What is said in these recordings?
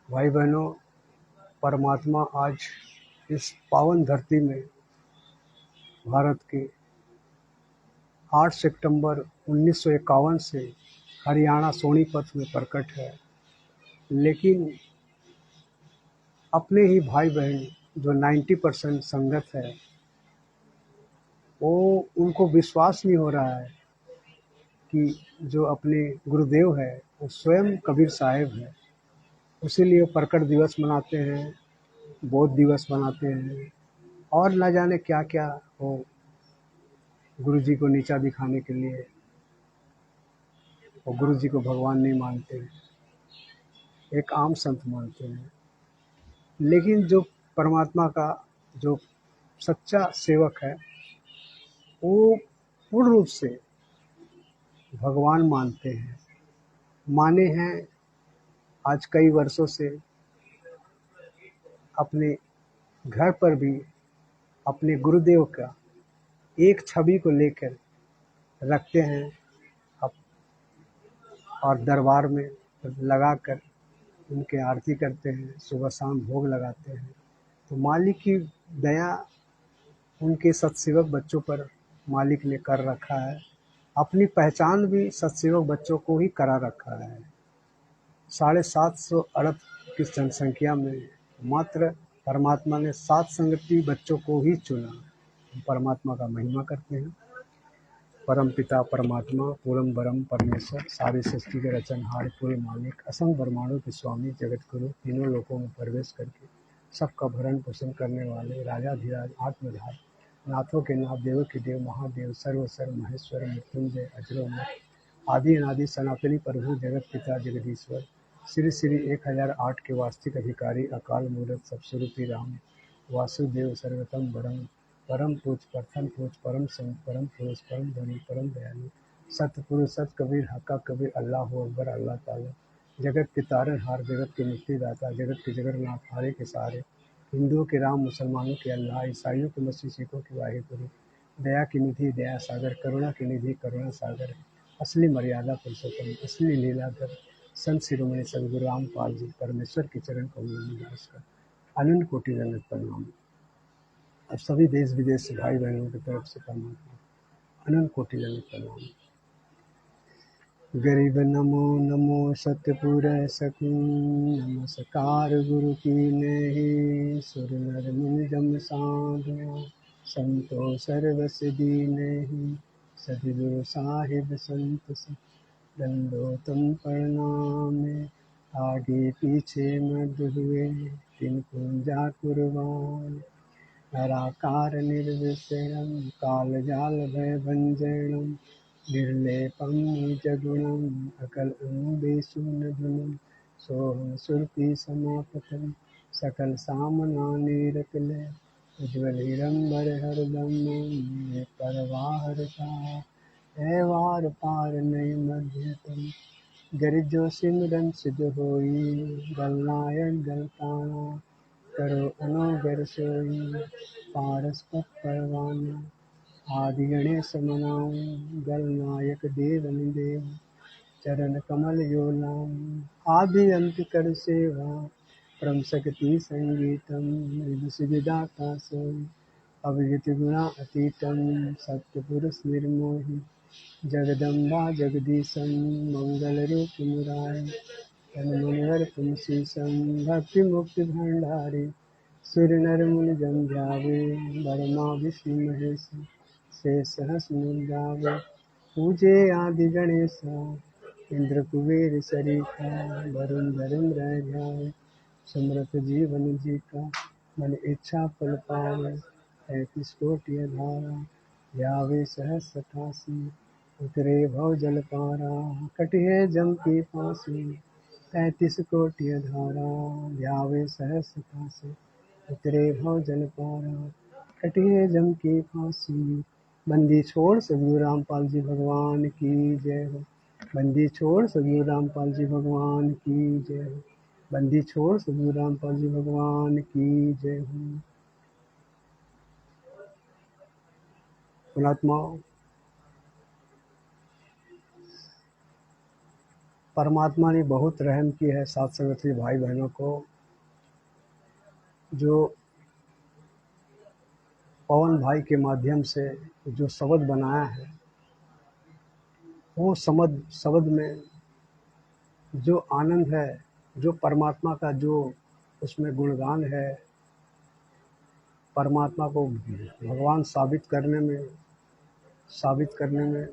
भाई बहनों, परमात्मा आज इस पावन धरती में भारत के 8 सितंबर 1951 से हरियाणा सोनीपत में प्रकट है। लेकिन अपने ही भाई बहन जो 90% संगत है, वो उनको विश्वास नहीं हो रहा है कि जो अपने गुरुदेव है वो स्वयं कबीर साहब है। इसीलिए प्रकट दिवस मनाते हैं, बौद्ध दिवस मनाते हैं और न जाने क्या क्या वो गुरु जी को नीचा दिखाने के लिए वो गुरु जी को भगवान नहीं मानते, एक आम संत मानते हैं। लेकिन जो परमात्मा का जो सच्चा सेवक है, वो पूर्ण रूप से भगवान मानते हैं, माने हैं। आज कई वर्षों से अपने घर पर भी अपने गुरुदेव का एक छवि को लेकर रखते हैं और दरबार में लगाकर उनके आरती करते हैं, सुबह शाम भोग लगाते हैं। तो मालिक की दया उनके सतसेवक बच्चों पर मालिक ने कर रखा है। अपनी पहचान भी सतसेवक बच्चों को ही करा रखा है। 750 अरब की जनसंख्या में मात्र परमात्मा ने 7 संगति बच्चों को ही चुना। परमात्मा का महिमा करते हैं। परम पिता परमात्मा, पूरम बरम परमेश्वर, सारी सृष्टि के रचनहार, पूरे मालिक, असंग ब्रह्मांडों के स्वामी, जगत गुरु, तीनों लोकों में प्रवेश करके सबका भरण पोषण करने वाले राजाधिराज आत्मधार, नाथों के नाथ, देवों के देव, महादेव, सर्वसर्व महेश्वर, मृत्युंजय, अजरोमर, आदि अनादि सनातनी प्रभु, जगत पिता जगदीश्वर, श्री श्री 1008 के वास्तविक अधिकारी, अकाल मूरत सब स्वरूपी राम, वासुदेव सर्वतम वरम, परम पूज प्रथम पूज, परम संत परम पुरुष, परम धनी, परम दयालु, सत्य पुरुष, सत कबीर, हक्का कबीर, अल्लाह अकबर, अल्लाह ताला, जगत के तारनहार, जगत के मुक्तिदाता, जगत के जगन्नाथ, हारे के सारे, हिंदुओं के राम, मुसलमानों के अल्लाह, ईसाइयों के मसीह, सिखों के वाहिगुरु, दया की निधि दया सागर, करुणा की निधि करुणा सागर, असली मर्यादा पुरुषोत्तम, असली लीलाधर, संत शिरोमणि सदगुरु रामपाल जी, परमेश्वर के चरण कमलों में निवास कर अनंत कोटि दंडवत प्रणाम। अब सभी देश विदेश से भाई बहनों की तरफ से परमात्मा अनंत कोटि दंडवत प्रणाम। गरीब नमो नमो सतपुर सकूं, नमस्कार गुरु की नहीं, सुर नर मुनि जम साधना, संतो सर्वस दीनहि, सद्गुरु साहिब संत दंडोतम प्रणाम। आगे पीछे मध्य हुए तिन कुंजा कुर्बान, नराकार निर्विषयं कालजाल भय भंजनम्, निर्लेपं निजगुणम् अकलम् विशूनधुनम्, सोहम सुरपि समापतम् सकल सामना निरतले, उज्ज्वल हिरंबर हरदम में परवाहरता, है वार पार नहीं मध्यतम, गरिजो सिमरन सिद्ध होई, गलनायक गलताना, करो अनोगर सोई, पारस पत परवाना, आदि गणेश मनाऊं, गलनायक देवन देव, चरण कमल यो लाऊं, आदि अंत कर सेवा, परम शक्ति संगीतम, मृदु सिद्धाता सोई, अभिजित गुणा अतीतम, सत्य पुरुष निर्मोही, जगदम्बा जगदीशं, मंगल रूप मुरारी, तन मुनिवर तुम शीशम, भक्ति मुक्ति भंडारी, सुर नर मुनि जन जावे, ब्रह्मा विष्णु महेश, शेष सहस गावे, पूजे आदि गणेशा, इंद्र कुबेर सरीखा, वरुण धर्म रह जाए, सुमरत जीवन जी का, मन इच्छा फल पावे, 33 कोटि धारा, यावे सहस सतासी, उतरे भव जल पारा, कटिहे जम की फांसी, 33 कोटि धारा, ध्यावे सहस सतासी, उतरे भव जल पारा, कटिहे जम की फांसी। बंदी छोड़ सदगुरु रामपाल जी भगवान की जय हो। बंदी छोड़ सदगुरु रामपाल जी भगवान की जय हो। बंदी छोड़ सदगुरु रामपाल जी भगवान की जय हो। पुणात्मा परमात्मा ने बहुत रहम की है साथ संगति भाई बहनों को। जो पवन भाई के माध्यम से जो शब्द बनाया है, वो शब्द में जो आनंद है, जो परमात्मा का जो उसमें गुणगान है, परमात्मा को भगवान साबित करने में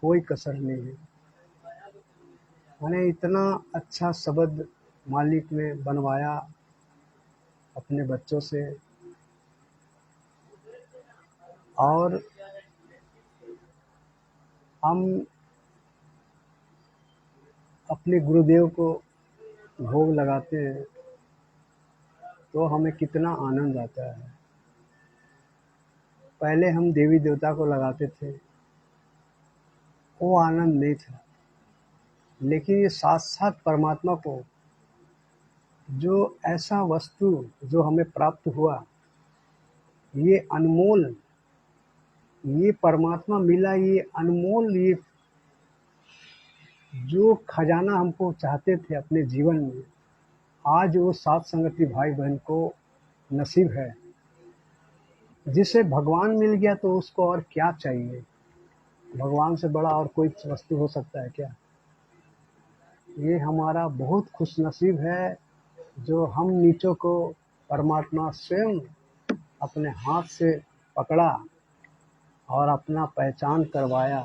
कोई कसर नहीं है। मैंने इतना अच्छा शब्द मालिक ने बनवाया अपने बच्चों से, और हम अपने गुरुदेव को भोग लगाते हैं तो हमें कितना आनंद आता है। पहले हम देवी देवता को लगाते थे, वो आनंद नहीं था, लेकिन ये साक्षात परमात्मा को जो ऐसा वस्तु जो हमें प्राप्त हुआ, ये अनमोल, ये परमात्मा मिला, ये अनमोल, ये जो खजाना हमको चाहते थे अपने जीवन में, आज वो सात संगति भाई बहन को नसीब है। जिसे भगवान मिल गया तो उसको और क्या चाहिए? भगवान से बड़ा और कोई वस्तु हो सकता है क्या? ये हमारा बहुत खुशनसीब है जो हम नीचों को परमात्मा स्वयं अपने हाथ से पकड़ा और अपना पहचान करवाया।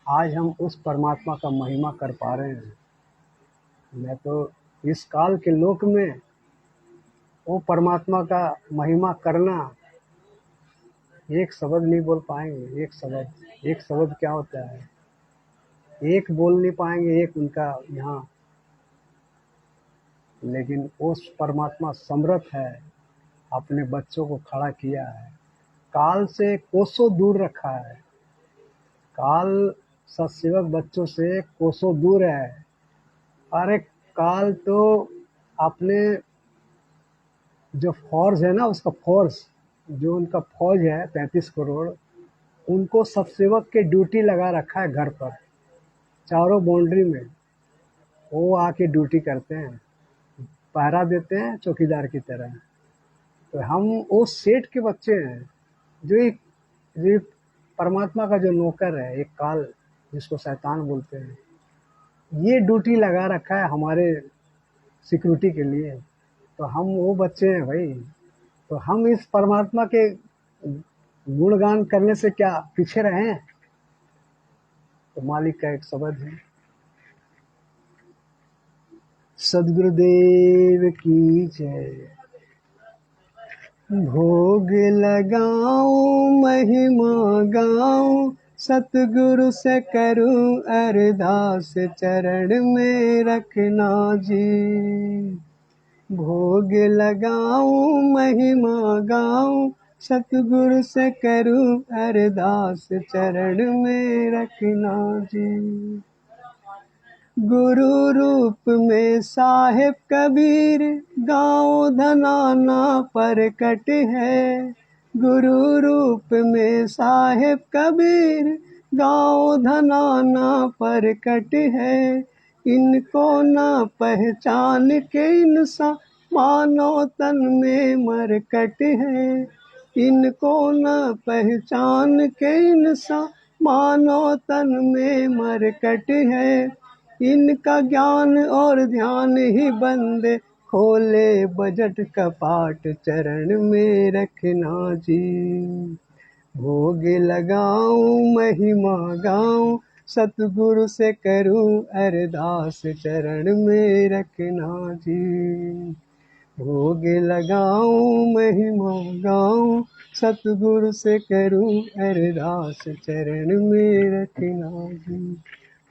आज हम उस परमात्मा का महिमा कर पा रहे हैं। मैं तो इस काल के लोक में वो परमात्मा का महिमा करना एक शब्द नहीं बोल पाएंगे। एक शब्द क्या होता है, एक बोल नहीं पाएंगे, एक उनका यहाँ, लेकिन उस परमात्मा समर्थ है, अपने बच्चों को खड़ा किया है, काल से कोसों दूर रखा है। काल सत्सेवक बच्चों से कोसों दूर है। अरे काल तो अपने जो फौज है ना, उसका फौज, जो उनका फौज है 35 करोड़, उनको सत्सेवक के ड्यूटी लगा रखा है घर पर, चारों बाउंड्री में वो आके ड्यूटी करते हैं, पहरा देते हैं चौकीदार की तरह। तो हम वो सेठ के बच्चे हैं जो एक परमात्मा का जो नौकर है, एक काल जिसको शैतान बोलते हैं, ये ड्यूटी लगा रखा है हमारे सिक्योरिटी के लिए। तो हम वो बच्चे हैं भाई। तो हम इस परमात्मा के गुणगान करने से क्या पीछे रहे? तो मालिक का एक शब्द है, सदगुरुदेव की जय। भोग लगाऊं महिमा गाऊं, सतगुरु से करूं अरदास, चरण में रखना जी। भोग लगाऊं महिमा गाऊं, सतगुरु से करूं अरदास, चरण में रखना जी। गुरु रूप में साहिब कबीर, गाँव धनाना परकट है। गुरु रूप में साहिब कबीर, गाँव धनाना परकट है। इनको ना पहचान के इंसान, मानो तन में मरकट है। इनको न पहचान के इंसान, मानो तन में मरकट है। इनका ज्ञान और ध्यान ही बंदे, खोले बजट कपाट, चरण में रखना जी। भोग लगाऊं महिमा गाऊं, सतगुरु से करूं अरदास, चरण में रखना जी। भोग लगाऊं महिमा गाऊं, सतगुरु से करूं अरदास, चरण में रखना जी।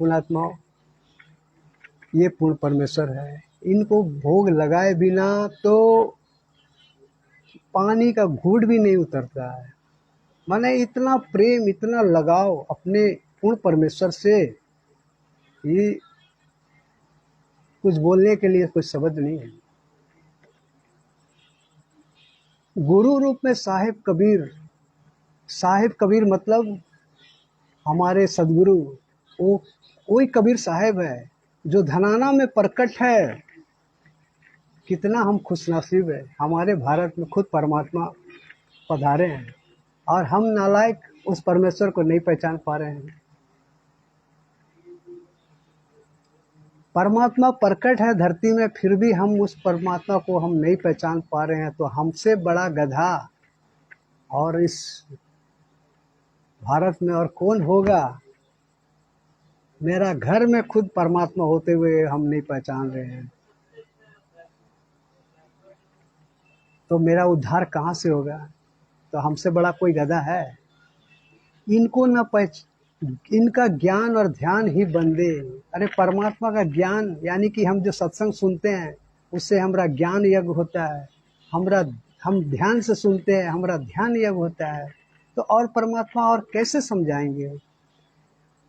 पुण्यात्माओं, ये पूर्ण परमेश्वर है। इनको भोग लगाए बिना तो पानी का घूंट भी नहीं उतरता है। माने इतना प्रेम, इतना लगाव अपने पूर्ण परमेश्वर से, ये कुछ बोलने के लिए कुछ शब्द नहीं है। गुरु रूप में साहिब कबीर मतलब हमारे सदगुरु, वो कोई कबीर साहब है जो धनाना में प्रकट है। कितना हम खुशनसीब है, हमारे भारत में खुद परमात्मा पधारे हैं और हम नालायक उस परमेश्वर को नहीं पहचान पा रहे हैं। परमात्मा प्रकट है धरती में, फिर भी हम उस परमात्मा को हम नहीं पहचान पा रहे हैं। तो हमसे बड़ा गधा और इस भारत में और कौन होगा। मेरा घर में खुद परमात्मा होते हुए हम नहीं पहचान रहे हैं, तो मेरा उद्धार कहाँ से होगा। तो हमसे बड़ा कोई गधा है। इनको न इनका ज्ञान और ध्यान ही बंदे। अरे परमात्मा का ज्ञान यानी कि हम जो सत्संग सुनते हैं उससे हमारा ज्ञान यज्ञ होता है, हम ध्यान से सुनते हैं, हमारा ध्यान यज्ञ होता है। तो और परमात्मा और कैसे समझाएंगे।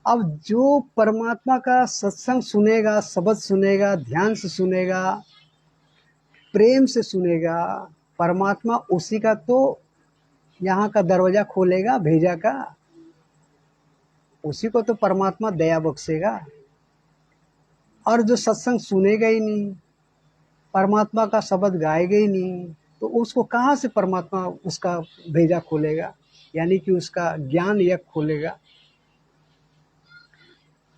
अब जो परमात्मा का सत्संग सुनेगा, शब्द सुनेगा, ध्यान से सुनेगा, प्रेम से सुनेगा, परमात्मा उसी का तो यहाँ का दरवाजा खोलेगा, भेजा का उसी को तो परमात्मा दया बख्शेगा। और जो सत्संग सुनेगा ही नहीं, परमात्मा का शब्द गाएगा ही नहीं, तो उसको कहाँ से परमात्मा उसका भेजा खोलेगा, यानी कि उसका ज्ञान यज्ञ खोलेगा।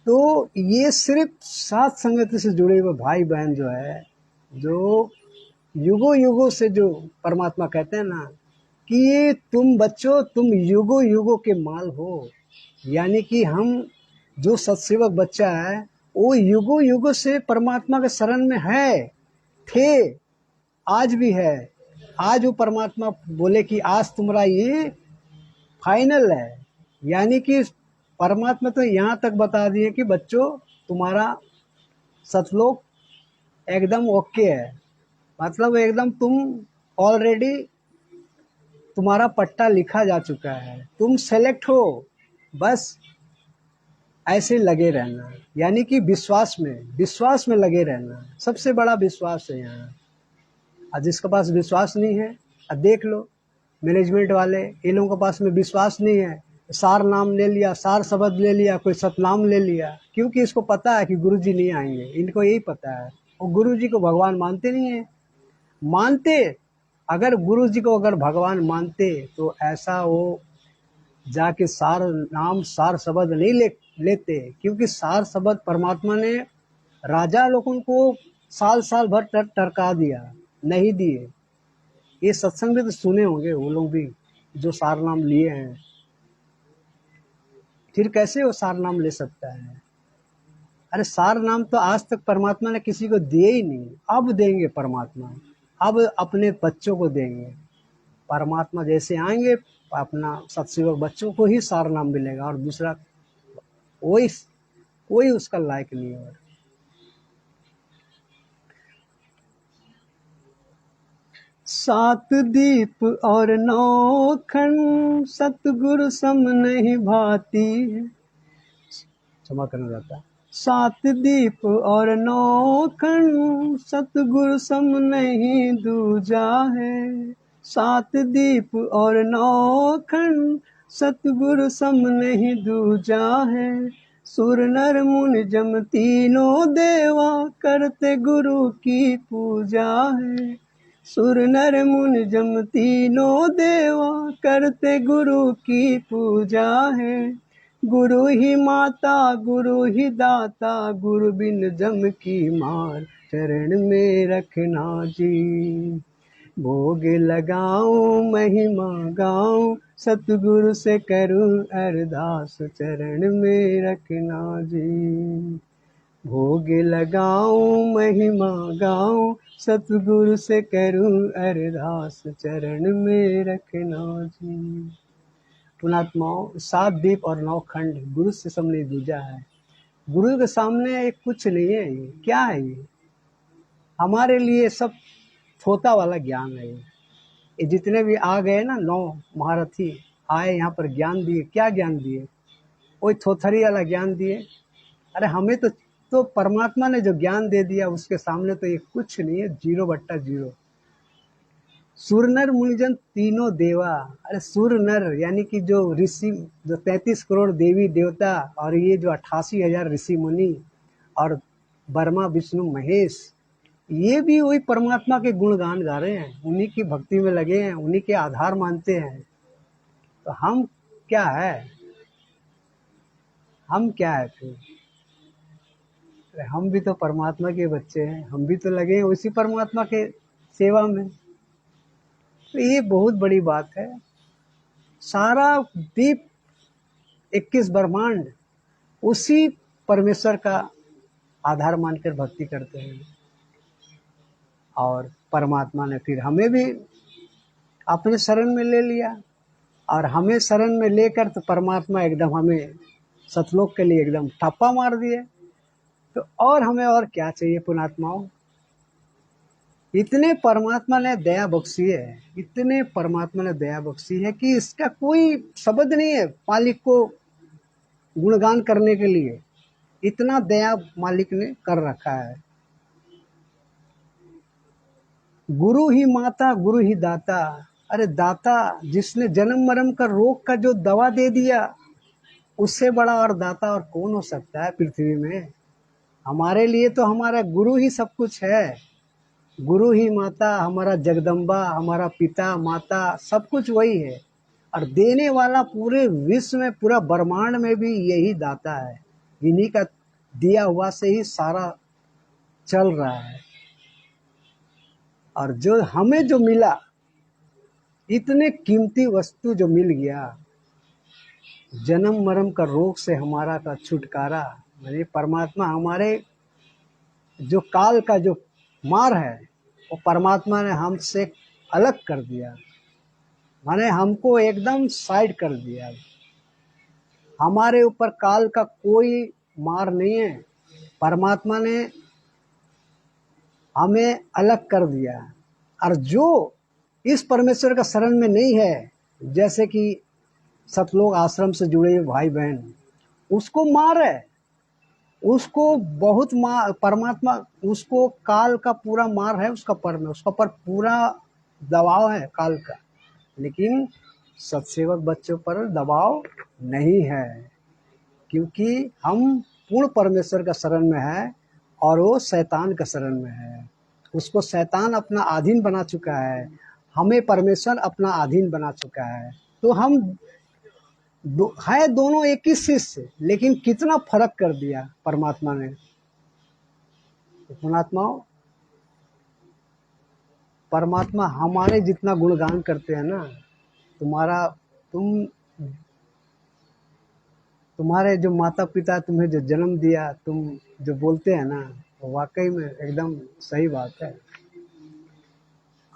तो ये सिर्फ साथ संगति से जुड़े हुए भाई बहन जो है, जो युगों युगों से जो परमात्मा कहते हैं ना कि ये तुम बच्चों तुम युगों युगों के माल हो, यानी कि हम जो सत्सेवक बच्चा है वो युगों युगों से परमात्मा के शरण में है, थे, आज भी है। आज वो परमात्मा बोले कि आज तुम्हारा ये फाइनल है, यानी कि परमात्मा तो यहाँ तक बता दिए कि बच्चों तुम्हारा सतलोक एकदम ओके है, मतलब एकदम तुम ऑलरेडी तुम्हारा पट्टा लिखा जा चुका है, तुम सेलेक्ट हो, बस ऐसे लगे रहना। यानी कि विश्वास में लगे रहना, सबसे बड़ा विश्वास है यहाँ। और जिसके पास विश्वास नहीं है, अब देख लो मैनेजमेंट वाले, इन लोगों के पास में विश्वास नहीं है, सार नाम ले लिया, सार शब्द ले लिया, कोई सतनाम ले लिया, क्योंकि इसको पता है कि गुरु जी नहीं आएंगे, इनको यही पता है। और गुरु जी को भगवान मानते नहीं है। मानते, अगर गुरु जी को अगर भगवान मानते तो ऐसा वो जाके सार नाम सार शब्द नहीं लेते, क्योंकि सार शब्द परमात्मा ने राजा लोगों को साल साल भर टरका दिया, नहीं दिए। ये सत्संग भी तो सुने होंगे वो लोग भी जो सार नाम लिए हैं, फिर कैसे वो सार नाम ले सकता है। अरे सार नाम तो आज तक परमात्मा ने किसी को दिए ही नहीं, अब देंगे परमात्मा, अब अपने बच्चों को देंगे। परमात्मा जैसे आएंगे अपना सत्सेवक बच्चों को ही सार नाम मिलेगा, और दूसरा कोई उसका लायक नहीं है। सात दीप और 9 खंड सतगुरु सम नहीं भाती, क्षमा करना जाता। 7 दीप और 9 खंड सतगुरु सम नहीं दूजा है। 7 दीप और 9 खंड सतगुरु सम नहीं दूजा है। सुर नर मुनि जम तीनों देवा करते गुरु की पूजा है। सुर नर मुनि जम तीनों देवा करते गुरु की पूजा है। गुरु ही माता गुरु ही दाता गुरु बिन जम की मार चरण में रखना जी। भोग लगाऊं महिमा गाऊं सतगुरु से करूं अरदास चरण में रखना जी। भोग लगाऊं महिमा गाऊं सतगुरु से करूं अरदास चरण में रखना जी। पुणात्माओं, 7 दीप और 9 खंड गुरु से सामने दूजा है। गुरु के सामने एक कुछ नहीं है। ये क्या है? ये हमारे लिए सब थोता वाला ज्ञान है। ये जितने भी आ गए ना 9 महारथी आए यहाँ पर ज्ञान दिए, क्या ज्ञान दिए? कोई थोथरी वाला ज्ञान दिए? अरे हमें तो परमात्मा ने जो ज्ञान दे दिया उसके सामने तो ये कुछ नहीं है, 0/0। सुर नर मुनिजन तीनों देवा। अरे सुर नर यानी कि जो ऋषि, जो 33 करोड़ देवी देवता और ये जो 88,000 ऋषि मुनि और ब्रह्मा विष्णु महेश, ये भी वही परमात्मा के गुणगान गा रहे हैं, उन्हीं की भक्ति में लगे हैं, उन्हीं के आधार मानते हैं। तो हम क्या है, हम क्या है फिर? अरे हम भी तो परमात्मा के बच्चे हैं, हम भी तो लगे हैं उसी परमात्मा के सेवा में। तो ये बहुत बड़ी बात है। सारा दीप 21 ब्रह्मांड उसी परमेश्वर का आधार मानकर भक्ति करते हैं। और परमात्मा ने फिर हमें भी अपने शरण में ले लिया, और हमें शरण में लेकर तो परमात्मा एकदम हमें सतलोक के लिए एकदम ठप्पा मार दिए। तो और हमें और क्या चाहिए पुणात्माओं? इतने परमात्मा ने दया बख्शी है, इतने परमात्मा ने दया बख्शी है कि इसका कोई शब्द नहीं है मालिक को गुणगान करने के लिए। इतना दया मालिक ने कर रखा है। गुरु ही माता गुरु ही दाता। अरे दाता, जिसने जन्म मरण का रोग का जो दवा दे दिया, उससे बड़ा और दाता और कौन हो सकता है पृथ्वी में? हमारे लिए तो हमारा गुरु ही सब कुछ है। गुरु ही माता, हमारा जगदम्बा, हमारा पिता माता, सब कुछ वही है। और देने वाला पूरे विश्व में, पूरा ब्रह्मांड में भी यही दाता है। इन्हीं का दिया हुआ से ही सारा चल रहा है। और जो हमें जो मिला, इतने कीमती वस्तु जो मिल गया, जन्म मरण का रोग से हमारा का छुटकारा, यानी परमात्मा हमारे जो काल का जो मार है, वो परमात्मा ने हमसे अलग कर दिया, माने हमको एकदम साइड कर दिया। हमारे ऊपर काल का कोई मार नहीं है, परमात्मा ने हमें अलग कर दिया। और जो इस परमेश्वर का शरण में नहीं है, जैसे कि सतलोक आश्रम से जुड़े हुए भाई बहन, उसको मार है, उसको बहुत मार, परमात्मा उसको काल का पूरा मार है उसका पर में, उसका पर पूरा दबाव है काल का। लेकिन सत्सेवक बच्चों पर दबाव नहीं है, क्योंकि हम पूर्ण परमेश्वर का शरण में है और वो शैतान का शरण में है। उसको शैतान अपना अधीन बना चुका है, हमें परमेश्वर अपना अधीन बना चुका है। तो हम है दोनों एक ही शिष्य, लेकिन कितना फर्क कर दिया परमात्मा ने। तो पुणात्माओं, परमात्मा हमारे जितना गुणगान करते हैं ना, तुम्हारा तुम तुम्हारे जो माता पिता तुम्हें जो जन्म दिया, तुम जो बोलते हैं ना, वो वाकई में एकदम सही बात है।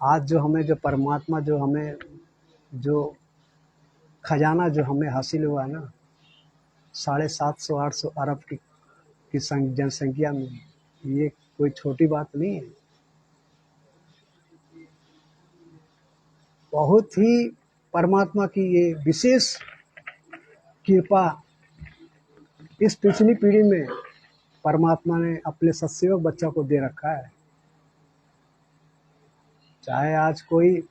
आज जो हमें जो परमात्मा जो हमें जो खजाना जो हमें हासिल हुआ ना, 750-800 अरब की जनसंख्या में, ये कोई छोटी बात नहीं है। बहुत ही परमात्मा की ये विशेष कृपा इस पिछली पीढ़ी में परमात्मा ने अपने सत्सेवक बच्चा को दे रखा है। चाहे आज कोई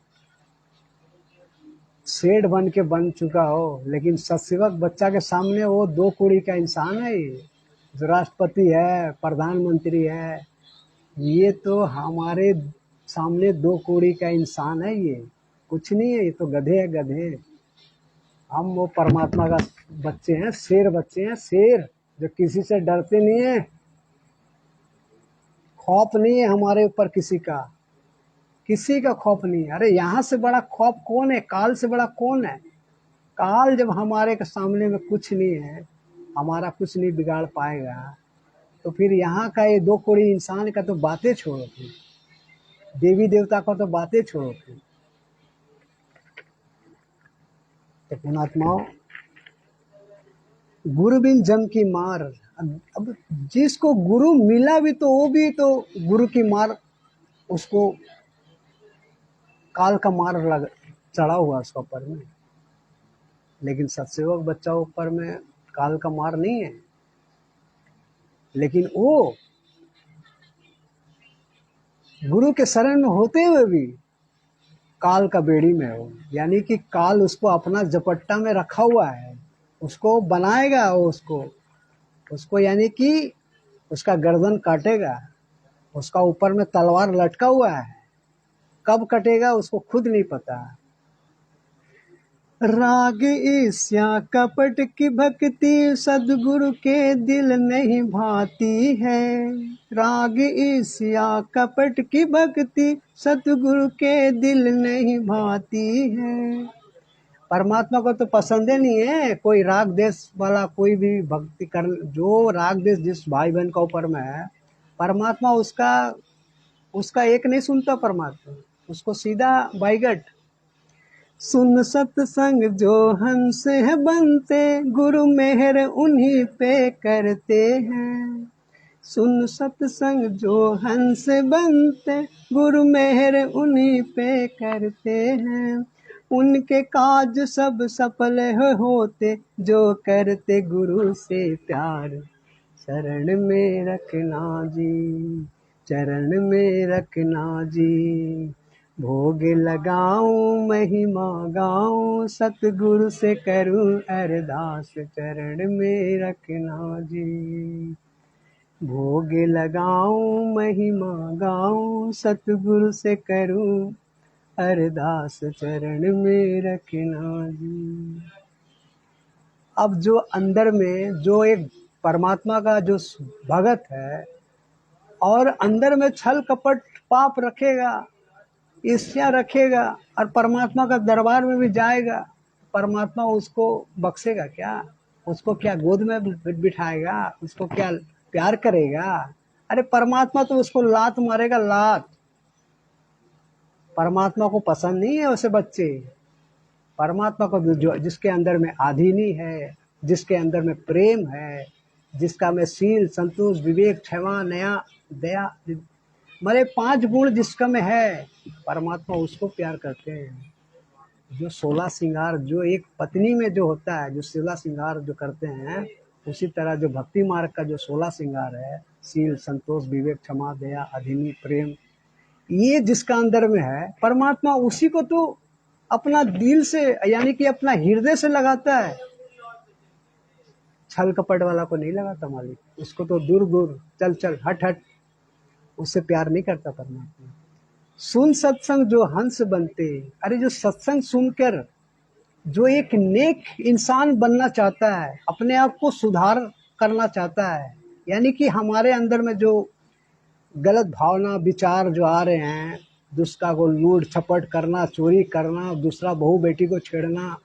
सेठ बन के बन चुका हो, लेकिन सत्सेवक बच्चा के सामने वो 2 कौड़ी का इंसान है। ये जो राष्ट्रपति है, प्रधानमंत्री है, ये तो हमारे सामने 2 कौड़ी का इंसान है। ये कुछ नहीं है, ये तो गधे है, गधे। हम वो परमात्मा का बच्चे हैं, शेर बच्चे हैं, शेर जो किसी से डरते नहीं है, खौफ नहीं है हमारे ऊपर किसी का, किसी का खौफ नहीं है। अरे यहाँ से बड़ा खौफ कौन है? काल से बड़ा कौन है? काल जब हमारे के सामने में कुछ नहीं है, हमारा कुछ नहीं बिगाड़ पाएगा, तो फिर यहाँ का ये 2 कौड़ी इंसान का तो बातें छोड़ो, फिर देवी देवता का तो बातें छोड़ो। फिर तो पुणात्माओं, गुरु बिन जम की मार। अब जिसको गुरु मिला भी, तो वो भी तो गुरु की मार, उसको काल का मार लग चढ़ा हुआ उसका ऊपर में। लेकिन सत्सेवक बच्चा ऊपर में काल का मार नहीं है। लेकिन वो गुरु के शरण में होते हुए भी काल का बेड़ी में हो, यानी कि काल उसको अपना झपट्टा में रखा हुआ है, उसको बनाएगा, वो उसको उसको यानी कि उसका गर्दन काटेगा, उसका ऊपर में तलवार लटका हुआ है, कब कटेगा उसको खुद नहीं पता। राग ईर्ष्या कपट की भक्ति सदगुरु के दिल नहीं भाती है। राग ईर्ष्या कपट की भक्ति सतगुरु के दिल नहीं भाती है। परमात्मा को तो पसंद ही नहीं है कोई राग देश वाला कोई भी भक्ति कर, जो राग देश जिस भाई बहन का ऊपर में है, परमात्मा उसका उसका एक नहीं सुनता परमात्मा, उसको सीधा बाईगट। सुन सत्संग जो हंस है बनते, गुरु मेहर उन्हीं पे करते हैं। सुन सत्संग जो हंस बनते, गुरु मेहर उन्हीं पे करते हैं। उनके काज सब सफल होते, जो करते गुरु से प्यार। शरण में रखना जी, चरण में रखना जी। भोग लगाऊं महिमा गाऊं, सतगुरु से करूं अरदास। चरण में रखना जी। भोग लगाऊं महिमा गाऊं, सतगुरु से करूं अरदास। चरण में रखना जी। अब जो अंदर में जो एक परमात्मा का जो भगत है, और अंदर में छल कपट पाप रखेगा, ईर्ष्या रखेगा, और परमात्मा का दरबार में भी जाएगा, परमात्मा उसको बख्शेगा क्या? उसको क्या गोद में बिठाएगा? उसको क्या प्यार करेगा? अरे परमात्मा तो उसको लात मारेगा, लात। परमात्मा को पसंद नहीं है वैसे बच्चे। परमात्मा को जो जिसके अंदर में आधीनी है, जिसके अंदर में प्रेम है, जिसका में शील, संतोष, विवेक, क्षमा, नया, दया, मेरे 5 गुण जिसका में है, परमात्मा उसको प्यार करते हैं। जो 16 श्रृंगार जो एक पत्नी में जो होता है, जो 16 श्रृंगार जो करते हैं, उसी तरह जो भक्ति मार्ग का जो 16 श्रृंगार है, शील, संतोष, विवेक, क्षमा, दया, अधीनी, प्रेम, ये जिसका अंदर में है, परमात्मा उसी को तो अपना दिल से यानी कि अपना हृदय से लगाता है। छल कपट वाला को नहीं लगाता मालिक, उसको तो दूर दूर, चल चल, हट हट, उससे प्यार नहीं करता परमात्मा। सुन सत्संग जो हंस बनते, अरे जो सत्संग सुनकर जो एक नेक इंसान बनना चाहता है, अपने आप को सुधार करना चाहता है, यानी कि हमारे अंदर में जो गलत भावना विचार जो आ रहे हैं, दूसरा को लूट छपट करना, चोरी करना, दूसरा बहू बेटी को छेड़ना,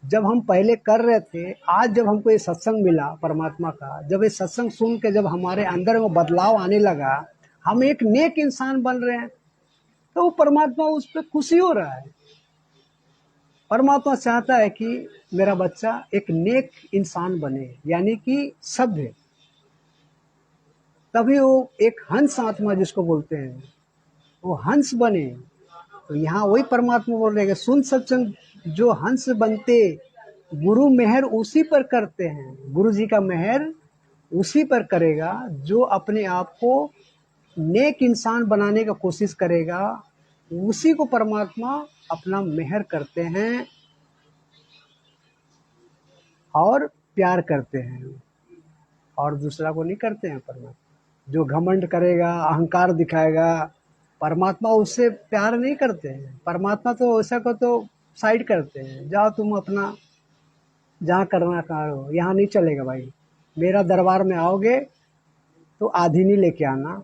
जब हम पहले कर रहे थे, आज जब हमको ये सत्संग मिला परमात्मा का, जब ये सत्संग सुन के जब हमारे अंदर में बदलाव आने लगा, हम एक नेक इंसान बन रहे हैं, तो वो परमात्मा उस पर खुशी हो रहा है। परमात्मा चाहता है कि मेरा बच्चा एक नेक इंसान बने, यानी कि सभ्य, तभी वो एक हंस आत्मा जिसको बोलते हैं, वो हंस बने। तो यहाँ वही परमात्मा बोल रहे हैं, सुन सत्संग जो हंस बनते, गुरु मेहर उसी पर करते हैं। गुरु जी का मेहर उसी पर करेगा जो अपने आप को नेक इंसान बनाने का कोशिश करेगा, उसी को परमात्मा अपना मेहर करते हैं और प्यार करते हैं, और दूसरा को नहीं करते हैं परमात्मा। जो घमंड करेगा, अहंकार दिखाएगा, परमात्मा उससे प्यार नहीं करते हैं। परमात्मा तो ऐसा को तो साइड करते हैं, जाओ तुम अपना जहाँ करना करो, यहाँ नहीं चलेगा भाई। मेरा दरबार में आओगे तो आधीनी लेके आना,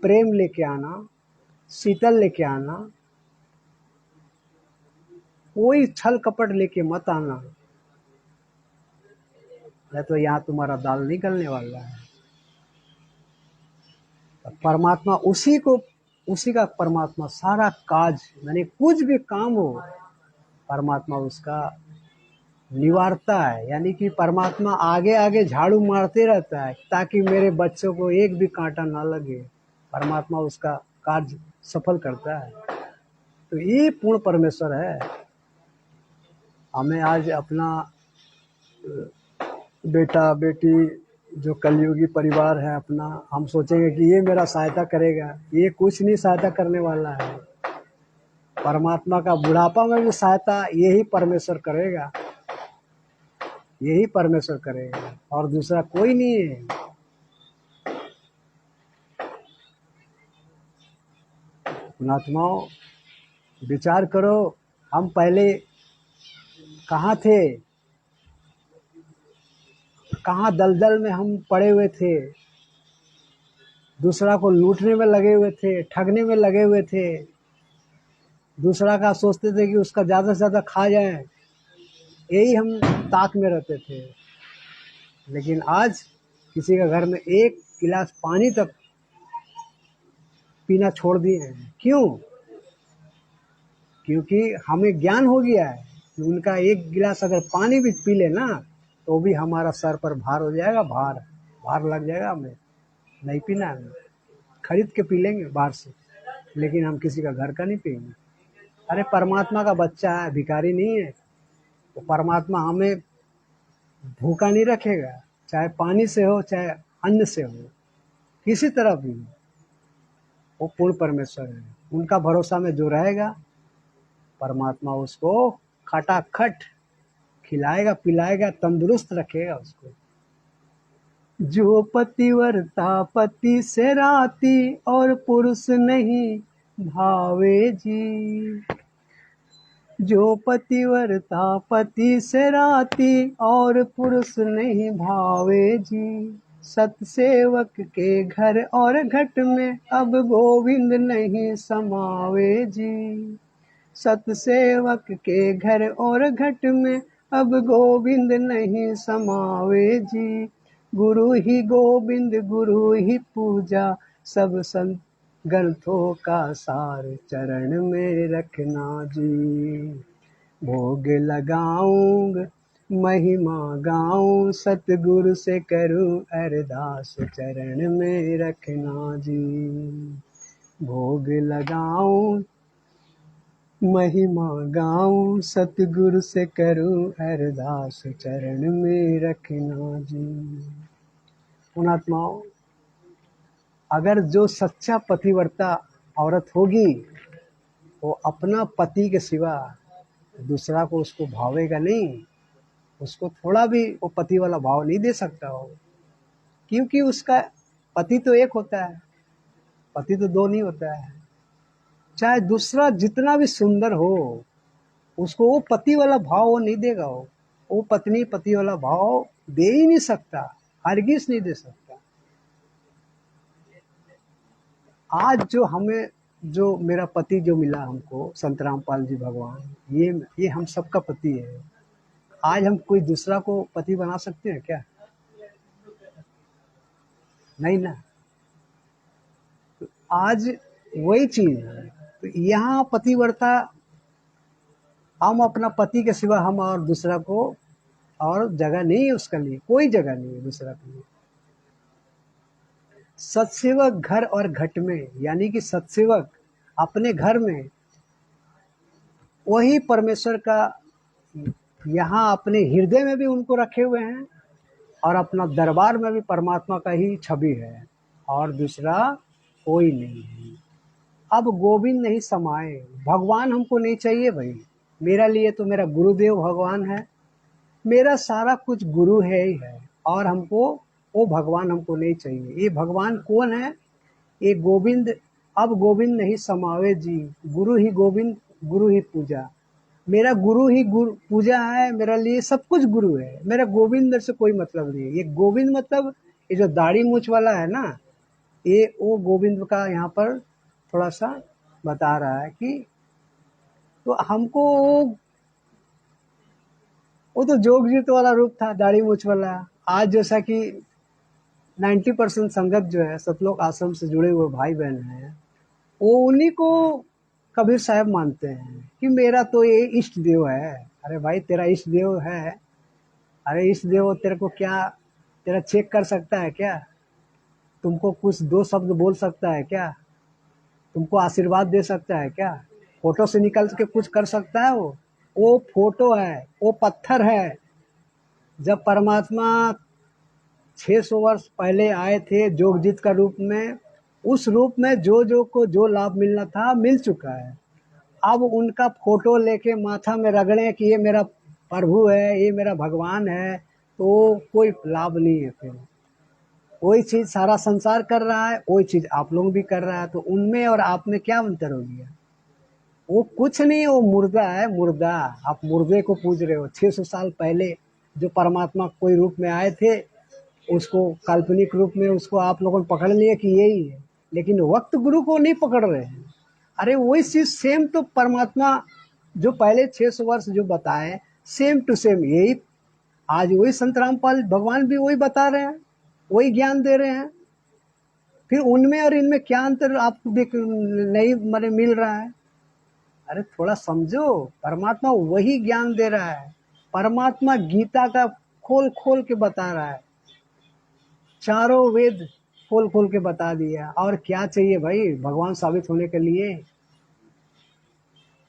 प्रेम लेके आना, शीतल लेके आना, कोई छल कपट लेके मत आना, नहीं तो यहाँ तुम्हारा दाल नहीं गलने वाला है। परमात्मा उसी का परमात्मा सारा काज, यानी कुछ भी काम हो, परमात्मा उसका निवारता है। यानी कि परमात्मा आगे आगे झाड़ू मारते रहता है ताकि मेरे बच्चों को एक भी कांटा ना लगे। परमात्मा उसका कार्य सफल करता है। तो ये पूर्ण परमेश्वर है। हमें आज अपना बेटा बेटी जो कलयुगी परिवार है अपना, हम सोचेंगे कि ये मेरा सहायता करेगा, ये कुछ नहीं सहायता करने वाला है। परमात्मा का बुढ़ापा में भी सहायता यही परमेश्वर करेगा, यही परमेश्वर करेगा, और दूसरा कोई नहीं है। पुणात्माओं, विचार करो, हम पहले कहाँ थे, कहाँ दलदल में हम पड़े हुए थे, दूसरा को लूटने में लगे हुए थे, ठगने में लगे हुए थे, दूसरा का सोचते थे कि उसका ज़्यादा से ज़्यादा खा जाए, यही हम ताक में रहते थे। लेकिन आज किसी का घर में एक गिलास पानी तक पीना छोड़ दिए हैं। क्यों? क्योंकि हमें ज्ञान हो गया है कि उनका एक गिलास अगर पानी भी पी ले ना, तो भी हमारा सर पर भार हो जाएगा, भार लग जाएगा। हमें नहीं पीना है, खरीद के पी लेंगे बाहर से, लेकिन हम किसी का घर का नहीं पिएंगे। अरे परमात्मा का बच्चा है, भिखारी नहीं है। तो परमात्मा हमें भूखा नहीं रखेगा, चाहे पानी से हो चाहे अन्न से हो, किसी तरह भी। वो पूर्ण परमेश्वर है, उनका भरोसा में जो रहेगा परमात्मा उसको खटाखट खिलाएगा, पिलाएगा, तंदुरुस्त रखेगा उसको। जो पतिव्रता पति से राती और पुरुष नहीं भावे जी, जो पतिव्रता पति से राती और पुरुष नहीं भावे जी, सतसेवक के घर और घट में अब गोविंद नहीं समावे जी, सतसेवक के घर और घट में अब गोविंद नहीं समावे जी, गुरु ही गोविंद गुरु ही पूजा, सब संत ग्रंथों का सार चरण में रखना जी, भोग लगाऊंग महिमा गाऊं, सतगुरु से करूं अरदास चरण में रखना जी, भोग लगाऊं महिमा गाऊं, सतगुरु से करूं अरदास चरण में रखना जी। पुणात्माओं, अगर जो सच्चा पतिव्रता औरत होगी, वो अपना पति के सिवा दूसरा को उसको भावेगा नहीं, उसको थोड़ा भी वो पति वाला भाव नहीं दे सकता हो, क्योंकि उसका पति तो एक होता है, पति तो दो नहीं होता है। चाहे दूसरा जितना भी सुंदर हो, उसको वो पति वाला भाव वो नहीं देगा, वो पत्नी पति वाला भाव दे ही नहीं सकता, हरगिज नहीं दे सकता। आज जो हमें, जो मेरा पति जो मिला हमको, संत रामपाल जी भगवान, ये हम सबका पति है। आज हम कोई दूसरा को पति बना सकते हैं क्या? नहीं ना। तो आज वही चीज है। तो यहाँ पतिव्रता, हम अपना पति के सिवा हम और दूसरा को, और जगह नहीं है उसके लिए, कोई जगह नहीं है दूसरा के लिए। सतसेवक घर और घट में, यानी कि सतसेवक अपने घर में वही परमेश्वर का यहाँ अपने हृदय में भी उनको रखे हुए हैं, और अपना दरबार में भी परमात्मा का ही छवि है, और दूसरा कोई नहीं है। अब गोविंद नहीं समाए, भगवान हमको नहीं चाहिए भाई। मेरा लिए तो मेरा गुरुदेव भगवान है, मेरा सारा कुछ गुरु है ही है, और हमको वो भगवान हमको नहीं चाहिए। ये भगवान कौन है? ये गोविंद। अब गोविंद नहीं समावे जी, गुरु ही गोविंद गुरु ही पूजा। मेरा गुरु ही गुरु पूजा है, मेरा लिए सब कुछ गुरु है। मेरा गोविंद से कोई मतलब नहीं है। ये गोविंद मतलब ये जो दाढ़ी मूछ वाला है ना, ये वो गोविंद का यहाँ पर थोड़ा सा बता रहा है कि तो हमको वो तो जोगजीत वाला रूप था, दाढ़ी मूछ वाला। आज जैसा कि 90% संगत जो है, सतलोक आश्रम से जुड़े हुए भाई बहन हैं, वो उन्हीं को कबीर साहब मानते हैं कि मेरा तो ये इष्ट देव है। अरे भाई, तेरा इष्ट देव है, अरे इष्ट देव तेरे को क्या, तेरा चेक कर सकता है क्या? तुमको कुछ दो शब्द बोल सकता है क्या? तुमको आशीर्वाद दे सकता है क्या? फोटो से निकल के कुछ कर सकता है? वो फोटो है, वो पत्थर है। जब परमात्मा 600 वर्ष पहले आए थे जोगजीत का रूप में, उस रूप में जो को जो लाभ मिलना था मिल चुका है। अब उनका फोटो लेके माथा में रगड़े कि ये मेरा प्रभु है, ये मेरा भगवान है, तो कोई लाभ नहीं है। फिर वही चीज सारा संसार कर रहा है, वही चीज आप लोग भी कर रहा है, तो उनमें और आप में क्या अंतर हो गया? वो कुछ नहीं, वो मुर्दा है, मुर्दा। आप मुर्दे को पूज रहे हो। 600 साल पहले जो परमात्मा कोई रूप में आए थे, उसको काल्पनिक रूप में उसको आप लोगों ने पकड़ लिया कि यही है, लेकिन वक्त गुरु को नहीं पकड़ रहे हैं। अरे वही चीज सेम तो परमात्मा जो पहले 600 वर्ष जो बताए, सेम टू सेम यही आज वही संत रामपाल भगवान भी वही बता रहे हैं, वही ज्ञान दे रहे हैं। फिर उनमें और इनमें क्या अंतर आपको नहीं मैंने मिल रहा है? अरे थोड़ा समझो, परमात्मा वही ज्ञान दे रहा है। परमात्मा गीता का खोल खोल के बता रहा है, चारों वेद खोल खोल के बता दिया। और क्या चाहिए भाई भगवान साबित होने के लिए?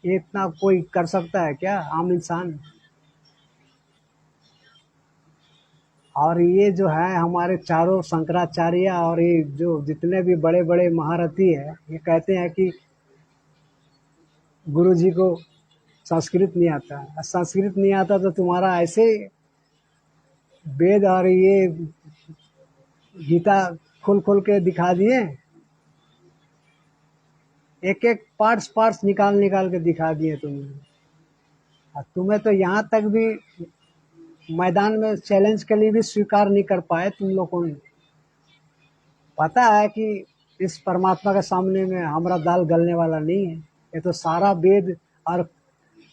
ये इतना कोई कर सकता है क्या आम इंसान? और ये जो है हमारे चारों शंकराचार्य और ये जो जितने भी बड़े बड़े महारथी है, ये कहते हैं कि गुरु जी को संस्कृत नहीं आता। संस्कृत नहीं आता तो तुम्हारा ऐसे वेद और ये गीता खोल खोल के दिखा दिए, एक एक पार्ट्स पार्ट्स निकाल निकाल के दिखा दिए तुमने। और तुम्हें तो यहाँ तक भी मैदान में चैलेंज के लिए भी स्वीकार नहीं कर पाए तुम लोगों ने। पता है कि इस परमात्मा के सामने में हमारा दाल गलने वाला नहीं है। ये तो सारा वेद और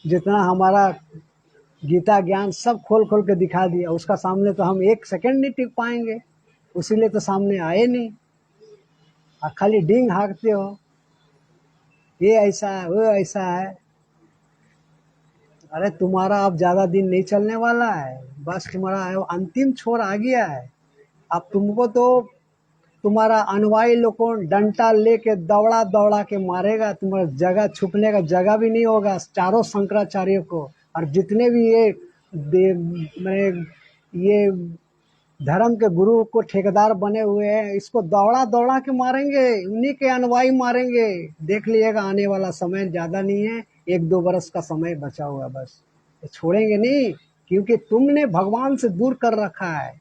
जितना हमारा गीता ज्ञान सब खोल खोल के दिखा दिया, उसका सामने तो हम एक सेकंड नहीं टिक पाएंगे। उसीलिए तो सामने आए नहीं, और खाली डींग हाँकते हो, ये ऐसा है, वो ऐसा है। अरे तुम्हारा अब ज्यादा दिन नहीं चलने वाला है, बस तुम्हारा अंतिम छोर आ गया है। अब तुमको तो तुम्हारा अनुयायी लोगों डंडा लेके दौड़ा दौड़ा के मारेगा, तुम्हारा जगह छुपने का जगह भी नहीं होगा चारों शंकराचार्यों को। और जितने भी ये मैंने ये धर्म के गुरु को ठेकेदार बने हुए हैं, इसको दौड़ा दौड़ा के मारेंगे, उन्हीं के अनुयायी मारेंगे। देख लीजिएगा आने वाला समय ज्यादा नहीं है, 1-2 बरस का समय बचा हुआ बस। ये छोड़ेंगे नहीं, क्योंकि तुमने भगवान से दूर कर रखा है।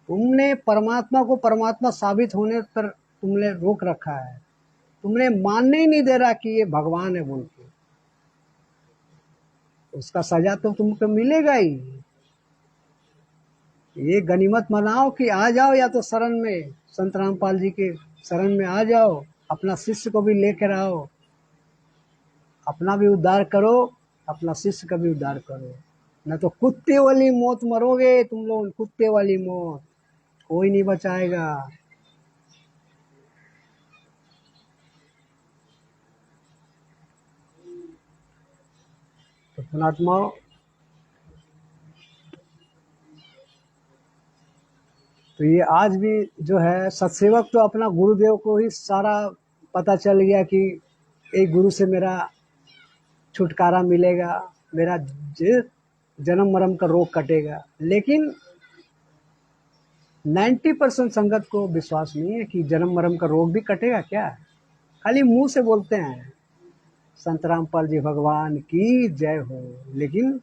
तुमने परमात्मा को परमात्मा साबित होने पर तुमने रोक रखा है। तुमने मानने ही नहीं दे रहा कि ये भगवान है बोल के। उसका सजा तो तुमको मिलेगा ही। ये गनीमत मनाओ कि आ जाओ या तो शरण में, संत रामपाल जी के शरण में आ जाओ, अपना शिष्य को भी लेकर आओ, अपना भी उद्धार करो, अपना शिष्य का भी उद्धार करो। न तो कुत्ते वाली मौत मरोगे तुम लोग, कुत्ते वाली मौत, कोई नहीं बचाएगा। तो पुणात्मा, तो ये आज भी जो है सत्सेवक तो अपना गुरुदेव को ही सारा पता चल गया कि एक गुरु से मेरा छुटकारा मिलेगा, मेरा जन्म मरण का रोग कटेगा। लेकिन 90% संगत को विश्वास नहीं है कि जन्म मरण का रोग भी कटेगा क्या। खाली मुंह से बोलते हैं संत रामपाल जी भगवान की जय हो, लेकिन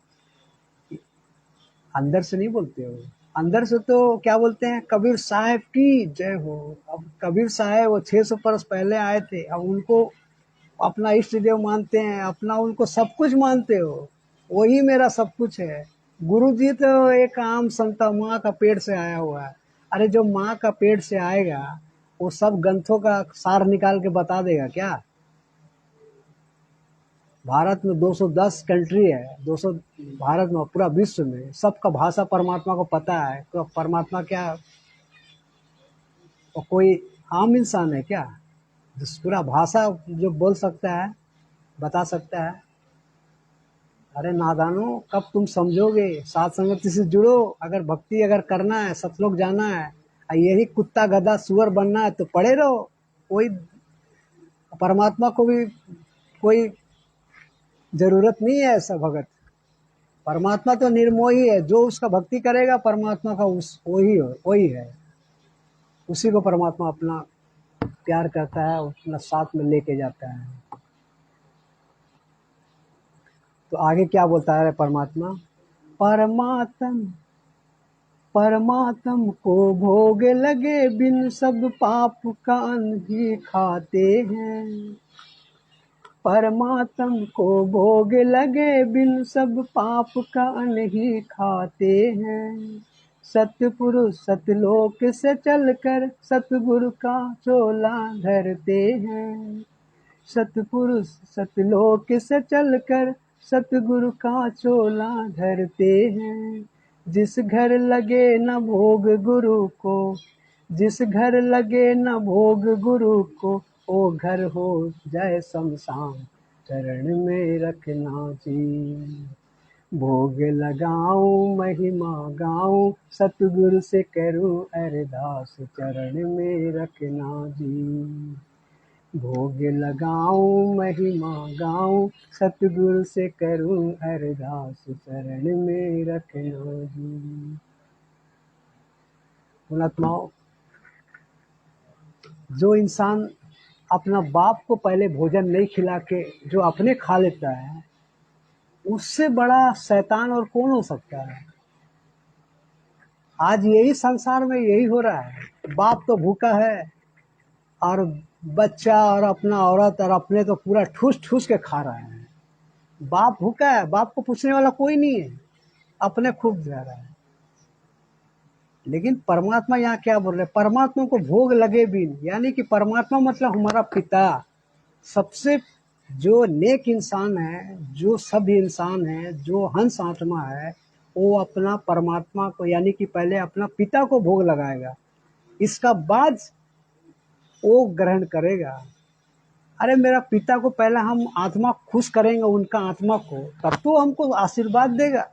अंदर से नहीं बोलते हो। अंदर से तो क्या बोलते हैं, कबीर साहब की जय हो। अब कबीर साहब वो 600 वर्ष पहले आए थे, अब उनको अपना इष्ट देव मानते हैं, अपना उनको सब कुछ मानते हो, वही मेरा सब कुछ है। गुरु जी तो एक आम संता माँ का पेट से आया हुआ है। अरे जो माँ का पेट से आएगा वो सब ग्रंथों का सार निकाल के बता देगा क्या? भारत में 210 कंट्री है, 200 भारत में पूरा विश्व में सबका भाषा परमात्मा को पता है। तो परमात्मा क्या वो कोई आम इंसान है क्या जिस पूरा भाषा जो बोल सकता है, बता सकता है? अरे नादानो, कब तुम समझोगे? साथ संगति से जुड़ो। अगर भक्ति अगर करना है, सतलोक जाना है, और यही कुत्ता गधा सुअर बनना है तो पड़े रहो। कोई परमात्मा को भी कोई जरूरत नहीं है ऐसा भगत। परमात्मा तो निर्मोही है, जो उसका भक्ति करेगा परमात्मा का उस वही है। उसी को परमात्मा अपना प्यार करता है, अपना साथ में लेके जाता है। तो आगे क्या बोलता है परमात्मा, परमात्म परमात्म को भोग लगे बिन सब पाप का अन्न भी खाते हैं। परमात्म को भोग लगे बिन सब पाप का अन्न ही खाते हैं। सतपुरुष सतलोक से चलकर सतगुरु का चोला धरते हैं। सतपुरुष सतलोक से चलकर सतगुरु का चोला धरते हैं। जिस घर लगे न भोग गुरु को, जिस घर लगे न भोग गुरु को, ओ घर हो जाए शमशान, चरण में रखना जी। भोग लगाऊं महिमा गाऊं, सतगुरु से करूं अरदास, चरण में रखना जी। भोग लगाऊं महिमा गाऊं, सतगुरु से करूं अरदास, चरण में रखना जी। पुणात्माओं, जो इंसान अपना बाप को पहले भोजन नहीं खिला के जो अपने खा लेता है, उससे बड़ा शैतान और कौन हो सकता है। आज यही संसार में यही हो रहा है। बाप तो भूखा है और बच्चा और अपना औरत और अपने तो पूरा ठूस ठूस के खा रहा है। बाप भूखा है, बाप को पूछने वाला कोई नहीं है, अपने खूब जा रहा है। लेकिन परमात्मा यहाँ क्या बोल रहे हैं, परमात्मा को भोग लगे बिन, यानी कि परमात्मा मतलब हमारा पिता, सबसे जो नेक इंसान है, जो सभ्य इंसान है, जो हंस आत्मा है, वो अपना परमात्मा को यानी कि पहले अपना पिता को भोग लगाएगा, इसका बाद वो ग्रहण करेगा। अरे मेरा पिता को पहले हम आत्मा खुश करेंगे, उनका आत्मा को, तब तो हमको आशीर्वाद देगा।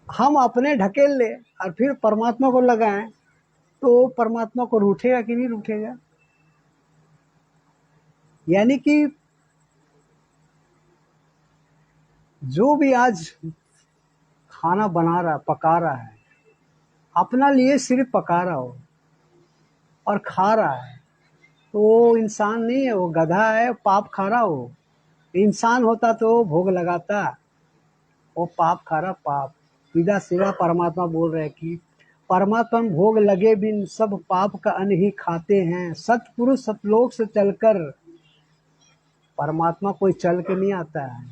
हम अपने ढकेल ले और फिर परमात्मा को लगाएं तो परमात्मा को रूठेगा कि नहीं रूठेगा। यानी कि जो भी आज खाना बना रहा पका रहा है, अपना लिए सिर्फ पका रहा हो और खा रहा है, तो वो इंसान नहीं है, वो गधा है, पाप खा रहा हो। इंसान होता तो भोग लगाता, वो पाप खा रहा पाप। सीधा सीधा परमात्मा बोल रहे हैं कि परमात्मा भोग लगे बिन सब पाप का अन्न ही खाते हैं। सतपुरुष सतलोक से चलकर, परमात्मा कोई चल के नहीं आता है,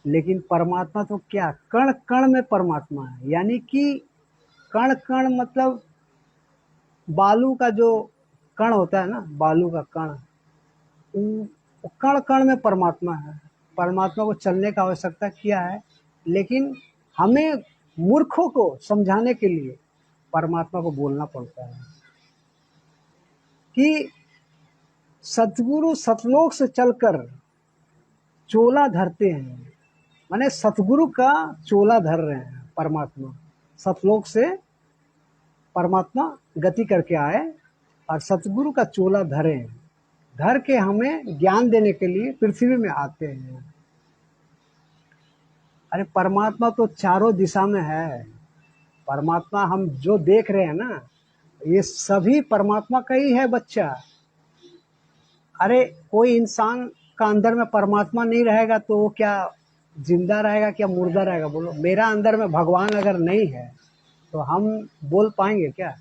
लेकिन परमात्मा तो क्या कण कण में परमात्मा है। यानी कि कण कण मतलब बालू का जो कण होता है ना, बालू का कण, वो कण कण में परमात्मा है। परमात्मा को चलने का आवश्यकता क्या है, लेकिन हमें मूर्खों को समझाने के लिए परमात्मा को बोलना पड़ता है कि सतगुरु सतलोक से चलकर चोला धरते हैं, माने सतगुरु का चोला धर रहे हैं परमात्मा। सतलोक से परमात्मा गति करके आए और सतगुरु का चोला धरे, धर के हमें ज्ञान देने के लिए पृथ्वी में आते हैं। अरे परमात्मा तो चारों दिशा में है। परमात्मा हम जो देख रहे हैं ना, ये सभी परमात्मा का ही है बच्चा। अरे कोई इंसान का अंदर में परमात्मा नहीं रहेगा तो वो क्या जिंदा रहेगा, क्या मुर्दा रहेगा? बोलो, मेरा अंदर में भगवान अगर नहीं है तो हम बोल पाएंगे क्या?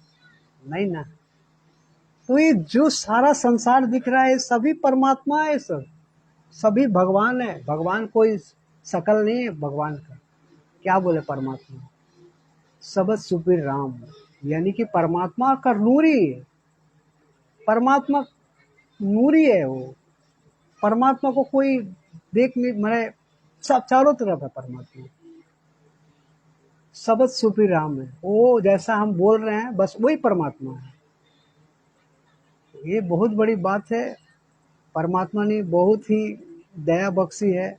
नहीं ना। तो ये जो सारा संसार दिख रहा है सभी परमात्मा है, सब सभी भगवान है। भगवान कोई शकल नहीं है भगवान का। क्या बोले परमात्मा, सबत सुपीर राम, यानी कि परमात्मा का नूरी है। परमात्मा नूरी है वो। परमात्मा को कोई देख नहीं, मैंने सब चारों तरफ है परमात्मा। सबत सुपीर राम है वो, जैसा हम बोल रहे हैं बस वही परमात्मा है। ये बहुत बड़ी बात है। परमात्मा ने बहुत ही दया बख्शी है।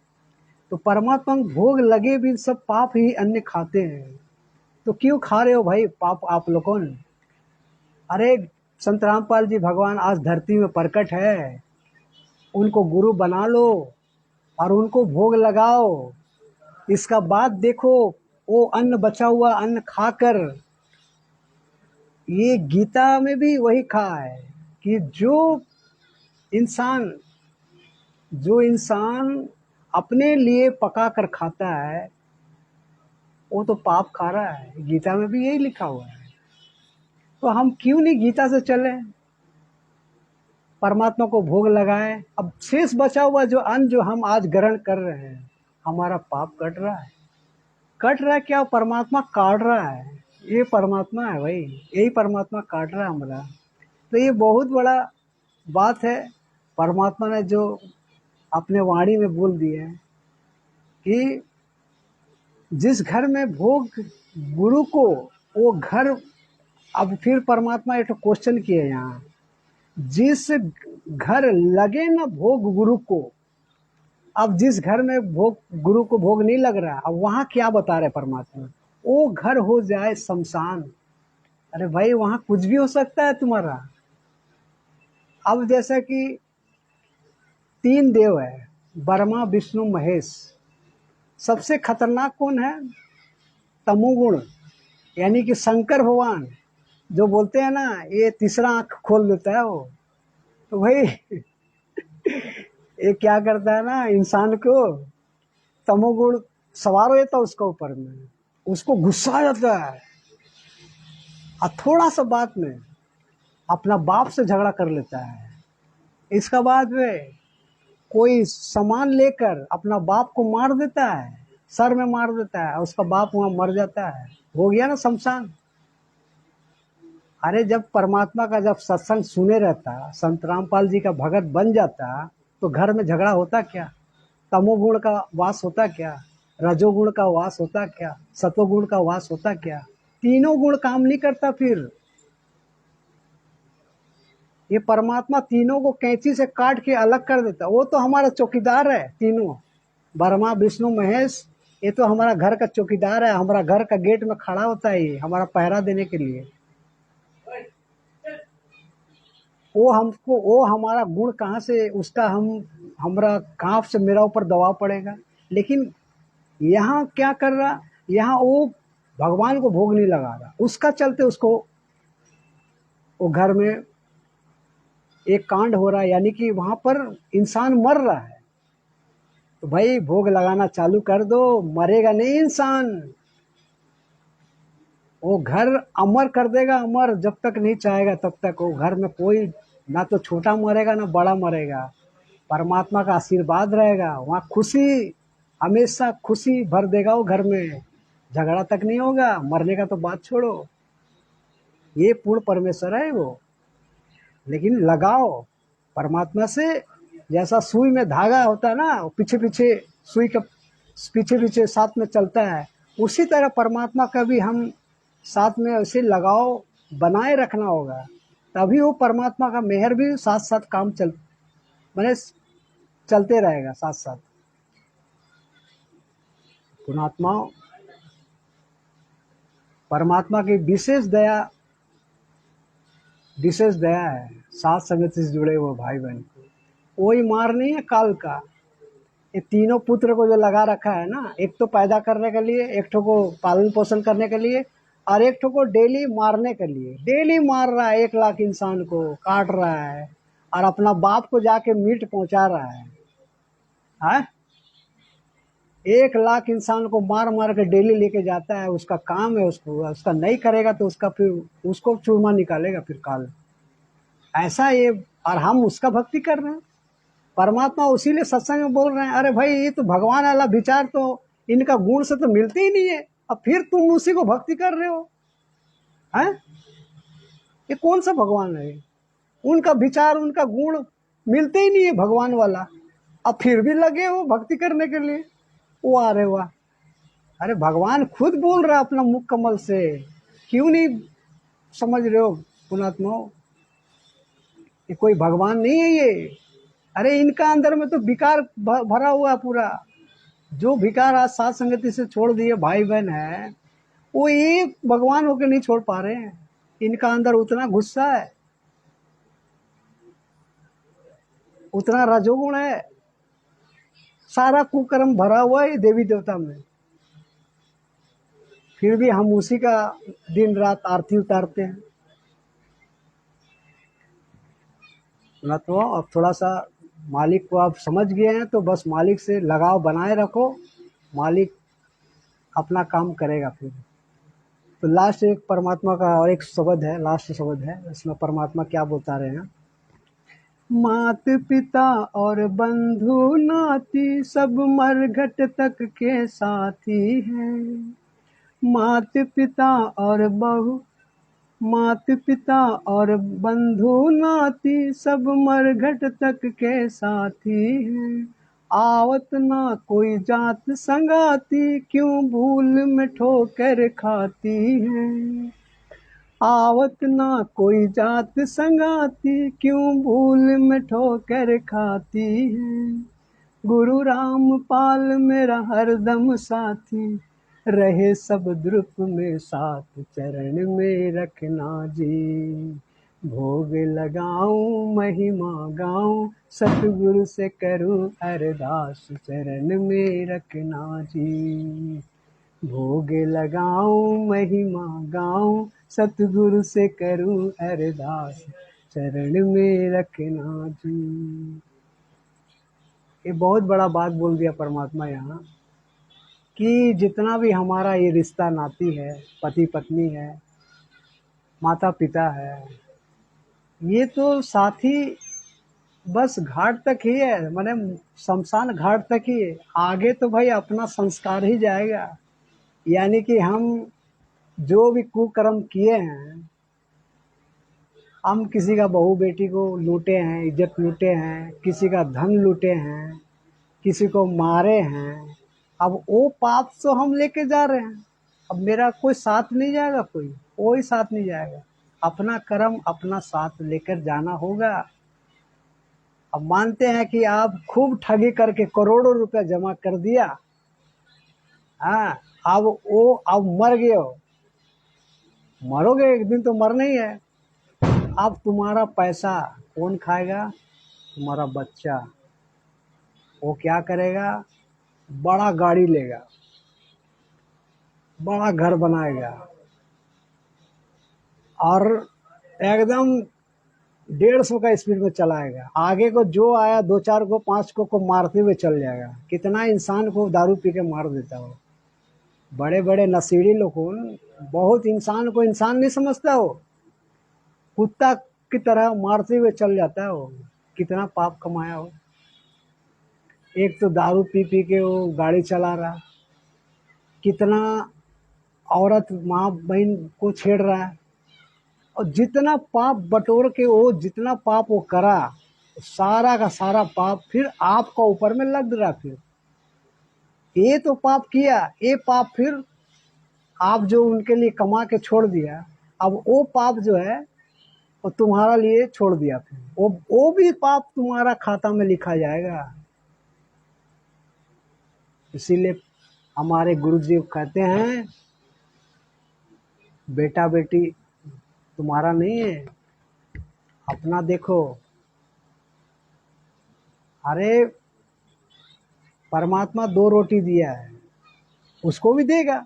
तो परमात्मा भोग लगे भी सब पाप ही अन्य खाते हैं। तो क्यों खा रहे हो भाई पाप आप लोगों ने? अरे संत रामपाल जी भगवान आज धरती में प्रकट है, उनको गुरु बना लो और उनको भोग लगाओ। इसका बाद देखो वो अन्न बचा हुआ अन्न खाकर, ये गीता में भी वही कहा है कि जो इंसान अपने लिए पका कर खाता है वो तो पाप खा रहा है। गीता में भी यही लिखा हुआ है। तो हम क्यों नहीं गीता से चले, परमात्मा को भोग लगाए। अब शेष बचा हुआ जो अन्न जो हम आज ग्रहण कर रहे हैं, हमारा पाप कट रहा है। कट रहा है क्या? परमात्मा काट रहा है। ये परमात्मा है भाई, यही परमात्मा काट रहा है हमारा। तो ये बहुत बड़ा बात है। परमात्मा ने जो अपने वाणी में बोल दिया है कि जिस घर में भोग गुरु को, वो घर, अब फिर परमात्मा एक क्वेश्चन किए यहाँ, जिस घर लगे ना भोग गुरु को, अब जिस घर में भोग गुरु को भोग नहीं लग रहा, अब वहां क्या बता रहे परमात्मा, वो घर हो जाए शमशान। अरे भाई वहां कुछ भी हो सकता है तुम्हारा। अब जैसा कि 3 देव है, ब्रह्मा विष्णु महेश, सबसे खतरनाक कौन है? तमोगुण, यानी कि शंकर भगवान, जो बोलते हैं ना ये तीसरा आंख खोल देता है वो। तो भाई ये क्या करता है ना, इंसान को तमोगुण सवार हो जाता है उसका ऊपर में, उसको गुस्सा आ जाता है और थोड़ा सा बात में अपना बाप से झगड़ा कर लेता है। इसका बाद में कोई सामान लेकर अपना बाप को मार देता है, सर में मार देता है, उसका बाप वहां मर जाता है। हो गया ना शमशान। अरे जब परमात्मा का जब सत्संग सुने रहता, संत रामपाल जी का भगत बन जाता, तो घर में झगड़ा होता क्या? तमोगुण का वास होता क्या? रजोगुण का वास होता क्या? सतोगुण का वास होता क्या? तीनों गुण काम नहीं करता। फिर ये परमात्मा तीनों को कैंची से काट के अलग कर देता। वो तो हमारा चौकीदार है तीनों, ब्रह्मा विष्णु महेश, ये तो हमारा घर का चौकीदार है। हमारा घर का गेट में खड़ा होता है ये हमारा पहरा देने के लिए। वो हमारा गुण कहाँ से, उसका हमरा कहाँ से मेरा ऊपर दबाव पड़ेगा। लेकिन यहाँ क्या कर रहा, यहाँ वो भगवान को भोग नहीं लगा रहा, उसका चलते उसको वो घर में एक कांड हो रहा है, यानी कि वहां पर इंसान मर रहा है। तो भाई भोग लगाना चालू कर दो, मरेगा नहीं इंसान। वो घर अमर कर देगा, अमर जब तक नहीं चाहेगा तब तक वो घर में कोई ना तो छोटा मरेगा ना बड़ा मरेगा। परमात्मा का आशीर्वाद रहेगा वहाँ, खुशी, हमेशा खुशी भर देगा वो घर में। झगड़ा तक नहीं होगा, मरने का तो बात छोड़ो। ये पूर्ण परमेश्वर है वो। लेकिन लगाओ परमात्मा से, जैसा सुई में धागा होता है ना, पीछे पीछे सुई के पीछे पीछे साथ में चलता है, उसी तरह परमात्मा का भी हम साथ में ऐसे लगाव बनाए रखना होगा। तभी वो परमात्मा का मेहर भी साथ साथ काम मैंने चलते रहेगा साथ साथ। पुणात्मा परमात्मा की विशेष दया है साथ संगति से जुड़े हुए भाई बहन को। कोई मार नहीं है काल का। ये तीनों पुत्र को जो लगा रखा है ना, एक तो पैदा करने के लिए, एक ठो को पालन पोषण करने के लिए, और एक ठो को डेली मारने के लिए। डेली मार रहा है, 1 लाख इंसान को काट रहा है और अपना बाप को जाके मीट पहुंचा रहा है। 1 लाख इंसान को मार मार के डेली लेके जाता है, उसका काम है। उसका नहीं करेगा तो उसका फिर उसको चूरमा निकालेगा फिर काल। ऐसा ये, और हम उसका भक्ति कर रहे हैं। परमात्मा उसीलिए सत्संग में बोल रहे हैं, अरे भाई ये तो भगवान वाला विचार तो इनका गुण से तो मिलते ही नहीं है, अब फिर तुम उसी को भक्ति कर रहे हो। हैं? ये कौन सा भगवान है? उनका विचार उनका गुण मिलते ही नहीं है भगवान वाला, अब फिर भी लगे हो भक्ति करने के लिए। वो आ रहे वाह। अरे भगवान खुद बोल रहा है अपना मुख कमल से, क्यों नहीं समझ रहे हो पुणात्मा? ये कोई भगवान नहीं है ये। अरे इनका अंदर में तो विकार भरा हुआ है पूरा। जो विकार आज साथ संगति से छोड़ दिए भाई बहन है, वो ये भगवान होके नहीं छोड़ पा रहे हैं। इनका अंदर उतना गुस्सा है, उतना रजोगुण है, सारा कुकर्म भरा हुआ है देवी देवता में। फिर भी हम उसी का दिन रात आरती उतारते हैं ना। तो अब थोड़ा सा मालिक को आप समझ गए हैं तो बस मालिक से लगाव बनाए रखो, मालिक अपना काम करेगा फिर। तो लास्ट एक परमात्मा का और एक शब्द है, लास्ट शब्द है, इसमें परमात्मा क्या बता रहे हैं। मात पिता और बंधु नाती सब मरघट तक के साथी हैं। मात पिता और मात पिता और बंधु नाती सब मरघट तक के साथी हैं। आवत ना कोई जात संगाती क्यों भूल में ठोकर खाती हैं। आवत ना कोई जात संगाती क्यों भूल में ठोकर खाती है। गुरु रामपाल मेरा हरदम साथी रहे सब द्रुप में साथ चरण में रखना जी। भोग लगाऊं महिमा गाऊं सतगुरु से करूं अरदास चरण में रखना जी। भोग लगाऊं महिमा गाऊं सतगुरु से करूं अरदास चरण में रखना जी। ये बहुत बड़ा बात बोल दिया परमात्मा यहाँ कि जितना भी हमारा ये रिश्ता नाती है, पति पत्नी है, माता पिता है, ये तो साथी बस घाट तक ही है, माने शमशान घाट तक ही है। आगे तो भाई अपना संस्कार ही जाएगा। यानी कि हम जो भी कुकर्म किए हैं, हम किसी का बहू बेटी को लूटे हैं, इज्जत लूटे हैं, किसी का धन लूटे हैं, किसी को मारे हैं, अब वो पाप तो हम लेके जा रहे हैं। अब मेरा कोई साथ नहीं जाएगा, कोई साथ नहीं जाएगा। अपना कर्म अपना साथ लेकर जाना होगा। अब मानते हैं कि आप खूब ठगी करके करोड़ों रुपया जमा कर दिया, हाँ, अब मर गए हो, मरोगे एक दिन तो मरना ही है। अब तुम्हारा पैसा कौन खाएगा? तुम्हारा बच्चा। वो क्या करेगा? बड़ा गाड़ी लेगा, बड़ा घर बनाएगा और एकदम 150 का स्पीड में चलाएगा। आगे को जो आया 2-4 को 5 को मारते हुए चल जाएगा। कितना इंसान को दारू पी के मार देता हो। बड़े बड़े नशीली लोग बहुत इंसान को इंसान नहीं समझता हो, कुत्ता की तरह मारते हुए चल जाता है। वो कितना पाप कमाया हो। एक तो दारू पी पी के वो गाड़ी चला रहा, कितना औरत माँ बहन को छेड़ रहा है, और जितना पाप बटोर के वो जितना पाप वो करा, सारा का सारा पाप फिर आपका ऊपर में लग रहा। फिर ये तो पाप किया, ये पाप फिर आप जो उनके लिए कमा के छोड़ दिया, अब वो पाप जो है वो तुम्हारा लिए छोड़ दिया, फिर वो भी पाप तुम्हारा खाता में लिखा जाएगा। इसीलिए हमारे गुरु जी कहते हैं, बेटा बेटी तुम्हारा नहीं है, अपना देखो। अरे परमात्मा 2 रोटी दिया है, उसको भी देगा,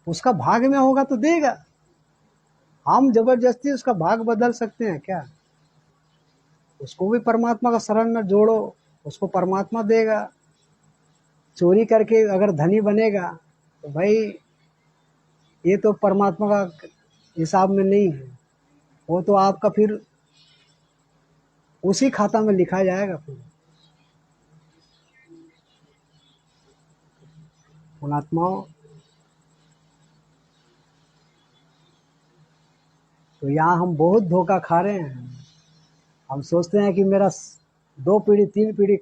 उसका भाग में होगा तो देगा। हम जबरदस्ती उसका भाग बदल सकते हैं क्या? उसको भी परमात्मा का शरण में जोड़ो, उसको परमात्मा देगा। चोरी करके अगर धनी बनेगा तो भाई ये तो परमात्मा का हिसाब में नहीं है, वो तो आपका फिर उसी खाता में लिखा जाएगा। फिर पुणात्माओं, तो यहाँ हम बहुत धोखा खा रहे हैं। हम सोचते हैं कि मेरा 2 पीढ़ी 3 पीढ़ी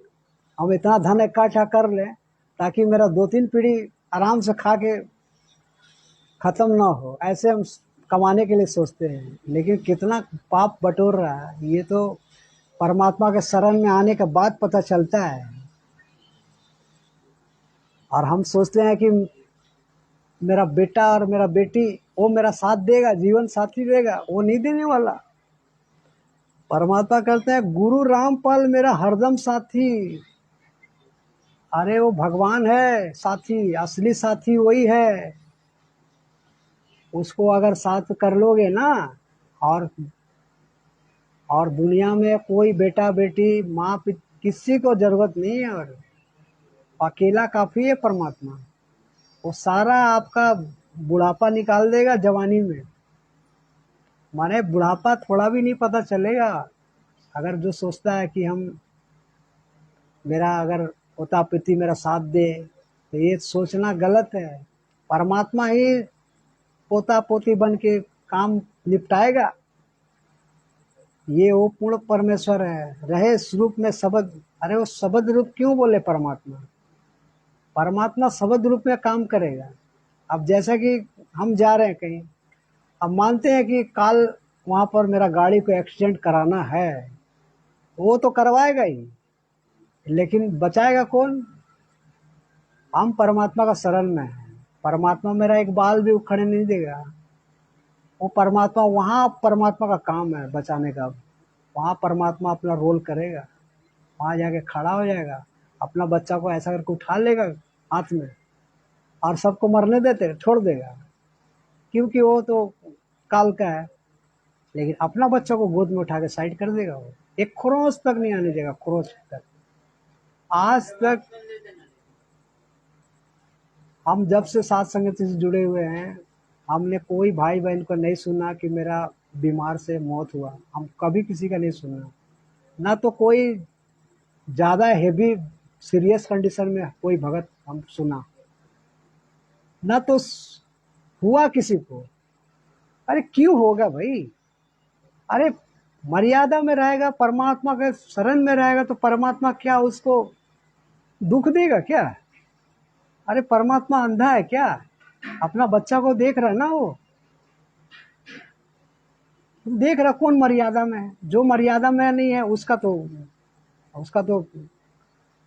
हम इतना धन इकट्ठा कर लें ताकि मेरा 2-3 पीढ़ी आराम से खा के खत्म ना हो, ऐसे हम कमाने के लिए सोचते हैं। लेकिन कितना पाप बटोर रहा है, ये तो परमात्मा के शरण में आने के बाद पता चलता है। और हम सोचते हैं कि मेरा बेटा और मेरा बेटी वो मेरा साथ देगा, जीवन साथी देगा, वो नहीं देने वाला। परमात्मा कहते हैं गुरु रामपाल मेरा हरदम साथी। अरे वो भगवान है साथी, असली साथी वही है। उसको अगर साथ कर लोगे ना, और और दुनिया में कोई बेटा बेटी माँ किसी को जरूरत नहीं है, और अकेला काफी है परमात्मा। वो सारा आपका बुढ़ापा निकाल देगा जवानी में। माने बुढ़ापा थोड़ा भी नहीं पता चलेगा। अगर जो सोचता है कि हम मेरा अगर पोता पोती मेरा साथ दे, तो ये सोचना गलत है। परमात्मा ही पोता पोती बन के काम निपटाएगा। ये वो पूर्ण परमेश्वर है, रहे स्वरूप में शब्द। अरे वो शब्द रूप क्यों बोले परमात्मा? परमात्मा शब्द रूप में काम करेगा। अब जैसा कि हम जा रहे हैं कहीं, अब मानते हैं कि कल वहां पर मेरा गाड़ी को एक्सीडेंट कराना है, वो तो करवाएगा ही, लेकिन बचाएगा कौन? हम परमात्मा का शरण में है। परमात्मा मेरा एक बाल भी उखड़ने नहीं देगा। वो परमात्मा, वहां परमात्मा का काम है बचाने का। वहां परमात्मा अपना रोल करेगा, वहां जाके खड़ा हो जाएगा, अपना बच्चा को ऐसा करके उठा लेगा हाथ में, और सबको मरने देते छोड़ देगा, क्योंकि वो तो काल का है। लेकिन अपना बच्चा को गोद में उठा के साइड कर देगा। वो एक क्रोच तक नहीं आने देगा, क्रोच तक। आज तक हम जब से साथ संगति से जुड़े हुए हैं, हमने कोई भाई बहन को नहीं सुना कि मेरा बीमार से मौत हुआ। हम कभी किसी का नहीं सुना। ना तो कोई ज्यादा हेवी सीरियस कंडीशन में कोई भगत हम सुना, ना तो हुआ किसी को। अरे क्यों होगा भाई? अरे मर्यादा में रहेगा, परमात्मा के शरण में रहेगा, तो परमात्मा क्या उसको दुख देगा क्या? अरे परमात्मा अंधा है क्या? अपना बच्चा को देख रहा है ना, वो देख रहा कौन मर्यादा में है। जो मर्यादा में नहीं है उसका तो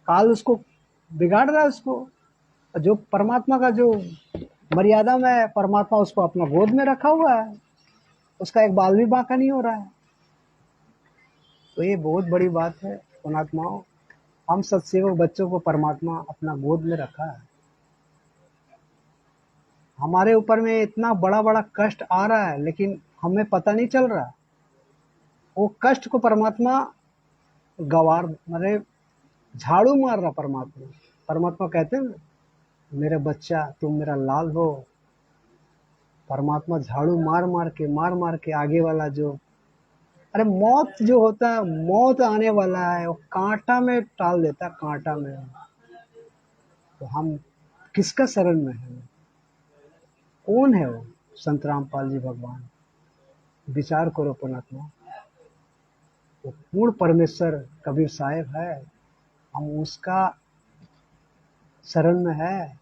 काल उसको बिगाड़ रहा है उसको। जो परमात्मा का जो मर्यादा में है, परमात्मा उसको अपना गोद में रखा हुआ है, उसका एक बाल भी बांका नहीं हो रहा है। तो ये बहुत बड़ी बात है पुणात्माओं। हम सत्सेवक बच्चों को परमात्मा अपना गोद में रखा है। हमारे ऊपर में इतना बड़ा बड़ा कष्ट आ रहा है, लेकिन हमें पता नहीं चल रहा। वो कष्ट को परमात्मा गवार मारे झाड़ू मार रहा परमात्मा। परमात्मा कहते हैं ना, मेरे बच्चा तुम मेरा लाल हो। परमात्मा झाड़ू मार मार के आगे वाला जो, अरे मौत जो होता है, मौत आने वाला है, वो कांटा में टाल देता है, कांटा में। तो हम किसका शरण में है? कौन है वो? संत रामपाल जी भगवान। विचार करो पुणात्मा। वो पूर्ण परमेश्वर कबीर साहेब है, हम उसका शरण में है।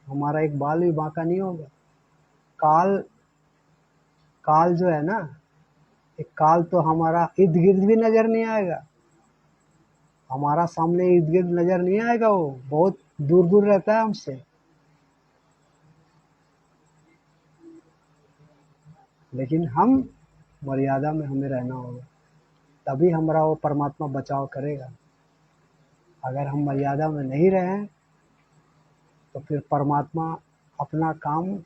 हमारा एक बाल भी बांका नहीं होगा। काल काल जो है ना, एक काल तो हमारा इर्द गिर्द भी नजर नहीं आएगा। हमारा सामने इर्द गिर्द नजर नहीं आएगा, वो बहुत दूर दूर रहता है हमसे। लेकिन हम मर्यादा में हमें रहना होगा, तभी हमारा वो परमात्मा बचाव करेगा। अगर हम मर्यादा में नहीं रहें, तो फिर परमात्मा अपना काम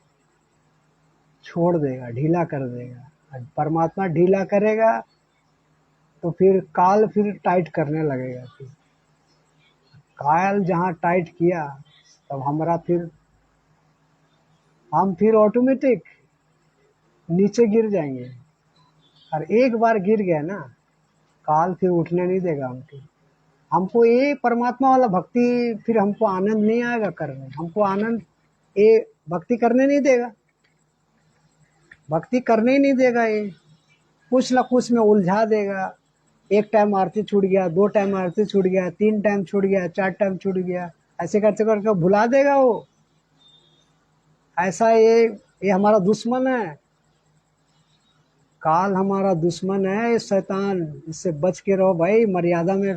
छोड़ देगा, ढीला कर देगा। परमात्मा ढीला करेगा तो फिर काल फिर टाइट करने लगेगा। फिर काल जहाँ टाइट किया, तब हमारा फिर हम फिर ऑटोमेटिक नीचे गिर जाएंगे। और एक बार गिर गया ना, काल फिर उठने नहीं देगा हमको। हमको ये परमात्मा वाला भक्ति फिर हमको आनंद नहीं आएगा करने। हमको आनंद ये भक्ति करने नहीं देगा, भक्ति करने ही नहीं देगा। ये कुछ ना कुछ में उलझा देगा। एक टाइम आरती छूट गया, 2 टाइम आरती छूट गया, 3 टाइम छूट गया, 4 टाइम छूट गया, ऐसे करते करके भुला देगा वो। ऐसा ये हमारा दुश्मन है। काल हमारा दुश्मन है, ये शैतान। इससे बच के रहो भाई, मर्यादा में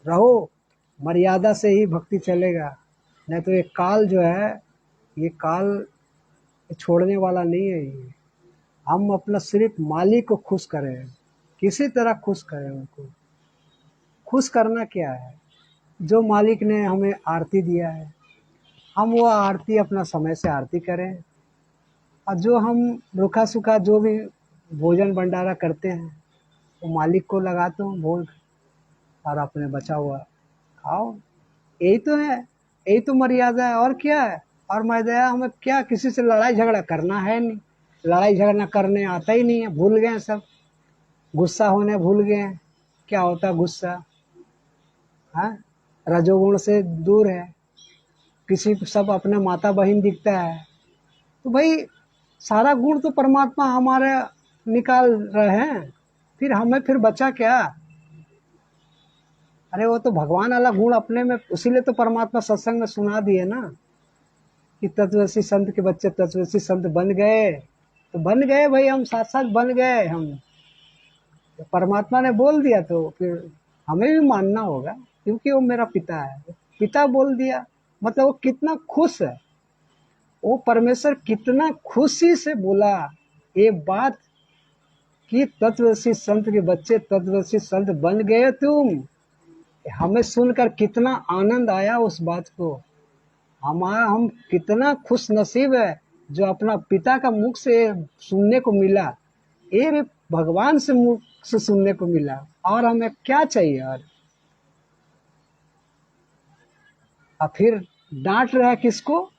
रहो। मर्यादा से ही भक्ति चलेगा। नहीं तो ये काल जो है, ये काल छोड़ने वाला नहीं है। ये हम अपना सिर्फ मालिक को खुश करें, किसी तरह खुश करें उनको। खुश करना क्या है? जो मालिक ने हमें आरती दिया है, हम वो आरती अपना समय से आरती करें। और जो हम रूखा सूखा जो भी भोजन भंडारा करते हैं, वो मालिक को लगा दो भोग और अपने बचा हुआ खाओ। यही तो है, यही तो मर्यादा है, और क्या है। और मर्यादा हमें क्या, किसी से लड़ाई झगड़ा करना है नहीं, लड़ाई झगड़ा करने आता ही नहीं है, भूल गए सब, गुस्सा होने भूल गए हैं, क्या होता है गुस्सा, हाँ, रजोगुण से दूर है, किसी को सब अपने माता बहन दिखता है। तो भाई सारा गुण तो परमात्मा हमारे निकाल रहे हैं, फिर हमें फिर बचा क्या। अरे वो तो भगवान वाला गुण अपने में, उसीलिए तो परमात्मा सत्संग में सुना दिए ना कि तत्वदर्शी संत के बच्चे तत्वदर्शी संत बन गए। तो बन गए भाई, हम साथ साथ बन गए हम, तो परमात्मा ने बोल दिया तो फिर हमें भी मानना होगा, क्योंकि वो मेरा पिता है, पिता बोल दिया मतलब वो कितना खुश है, वो परमेश्वर कितना खुशी से बोला ये बात कि तत्वदर्शी संत के बच्चे तत्वदर्शी संत बन गए तुम। हमें सुनकर कितना आनंद आया उस बात को, हमारा हम कितना खुश नसीब है जो अपना पिता का मुख से सुनने को मिला, ये भी भगवान से मुख से सुनने को मिला, और हमें क्या चाहिए। और फिर डांट रहा है किसको,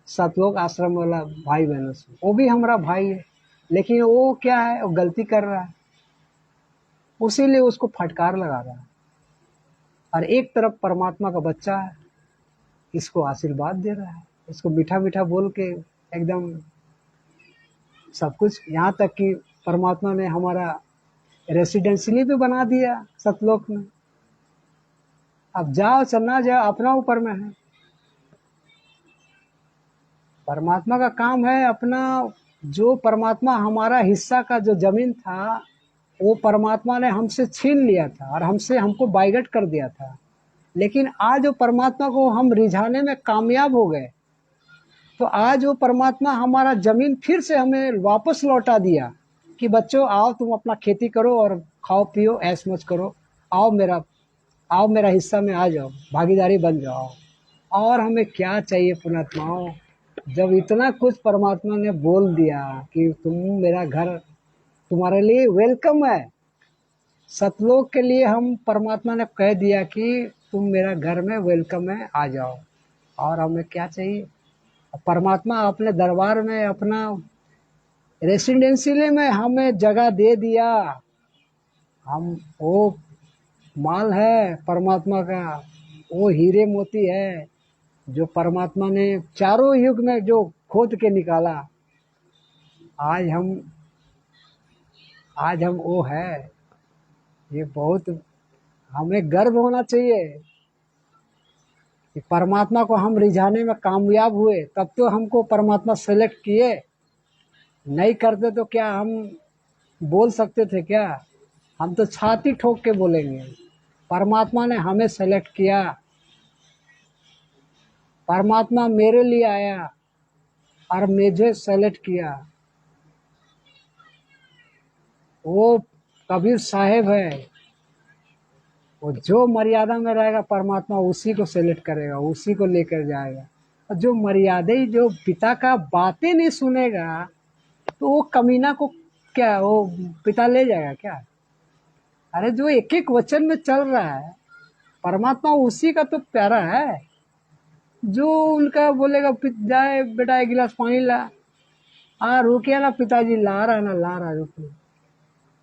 सतलोक आश्रम वाला भाई बहनों से, वो भी हमारा भाई है, लेकिन वो क्या है, वो गलती कर रहा है, उसीलिए उसको फटकार लगा रहा है। और एक तरफ परमात्मा का बच्चा है, इसको आशीर्वाद दे रहा है, इसको मीठा मीठा बोल के एकदम सब कुछ, यहाँ तक कि परमात्मा ने हमारा रेसिडेंशियली भी बना दिया सतलोक में। अब जाओ चलना जाओ अपना ऊपर में है, परमात्मा का काम है अपना। जो परमात्मा हमारा हिस्सा का जो जमीन था वो परमात्मा ने हमसे छीन लिया था और हमको बाइगट कर दिया था, लेकिन आज वो परमात्मा को हम रिझाने में कामयाब हो गए, तो आज वो परमात्मा हमारा जमीन फिर से हमें वापस लौटा दिया कि बच्चों आओ तुम अपना खेती करो और खाओ पियो ऐश मौज करो, आओ मेरा हिस्सा में आ जाओ, भागीदारी बन जाओ। और हमें क्या चाहिए पुण्यात्माओं, जब इतना कुछ परमात्मा ने बोल दिया कि तुम मेरा घर तुम्हारे लिए वेलकम है, सतलोक के लिए हम परमात्मा ने कह दिया कि तुम मेरा घर में वेलकम है, आ जाओ। और हमें क्या चाहिए, परमात्मा अपने दरबार में अपना रेसिडेंशियल में हमें जगह दे दिया, हम वो माल है परमात्मा का, वो हीरे मोती है जो परमात्मा ने चारों युग में जो खोद के निकाला। आज हम वो है, ये बहुत हमें गर्व होना चाहिए कि परमात्मा को हम रिझाने में कामयाब हुए, तब तो हमको परमात्मा सेलेक्ट किए, नहीं करते तो क्या हम बोल सकते थे क्या, हम तो छाती ठोक के बोलेंगे परमात्मा ने हमें सेलेक्ट किया, परमात्मा मेरे लिए आया और मुझे सेलेक्ट किया। वो कबीर साहेब है, वो जो मर्यादा में रहेगा परमात्मा उसी को सेलेक्ट करेगा, उसी को लेकर जाएगा। और जो मर्यादे जो पिता का बातें नहीं सुनेगा तो वो कमीना को क्या वो पिता ले जाएगा क्या। अरे जो एक एक वचन में चल रहा है परमात्मा उसी का तो प्यारा है, जो उनका बोलेगा जाए बेटा एक गिलास पानी ला, हाँ रुकिए ना पिताजी ला रहा ना ला रहा रुकिए।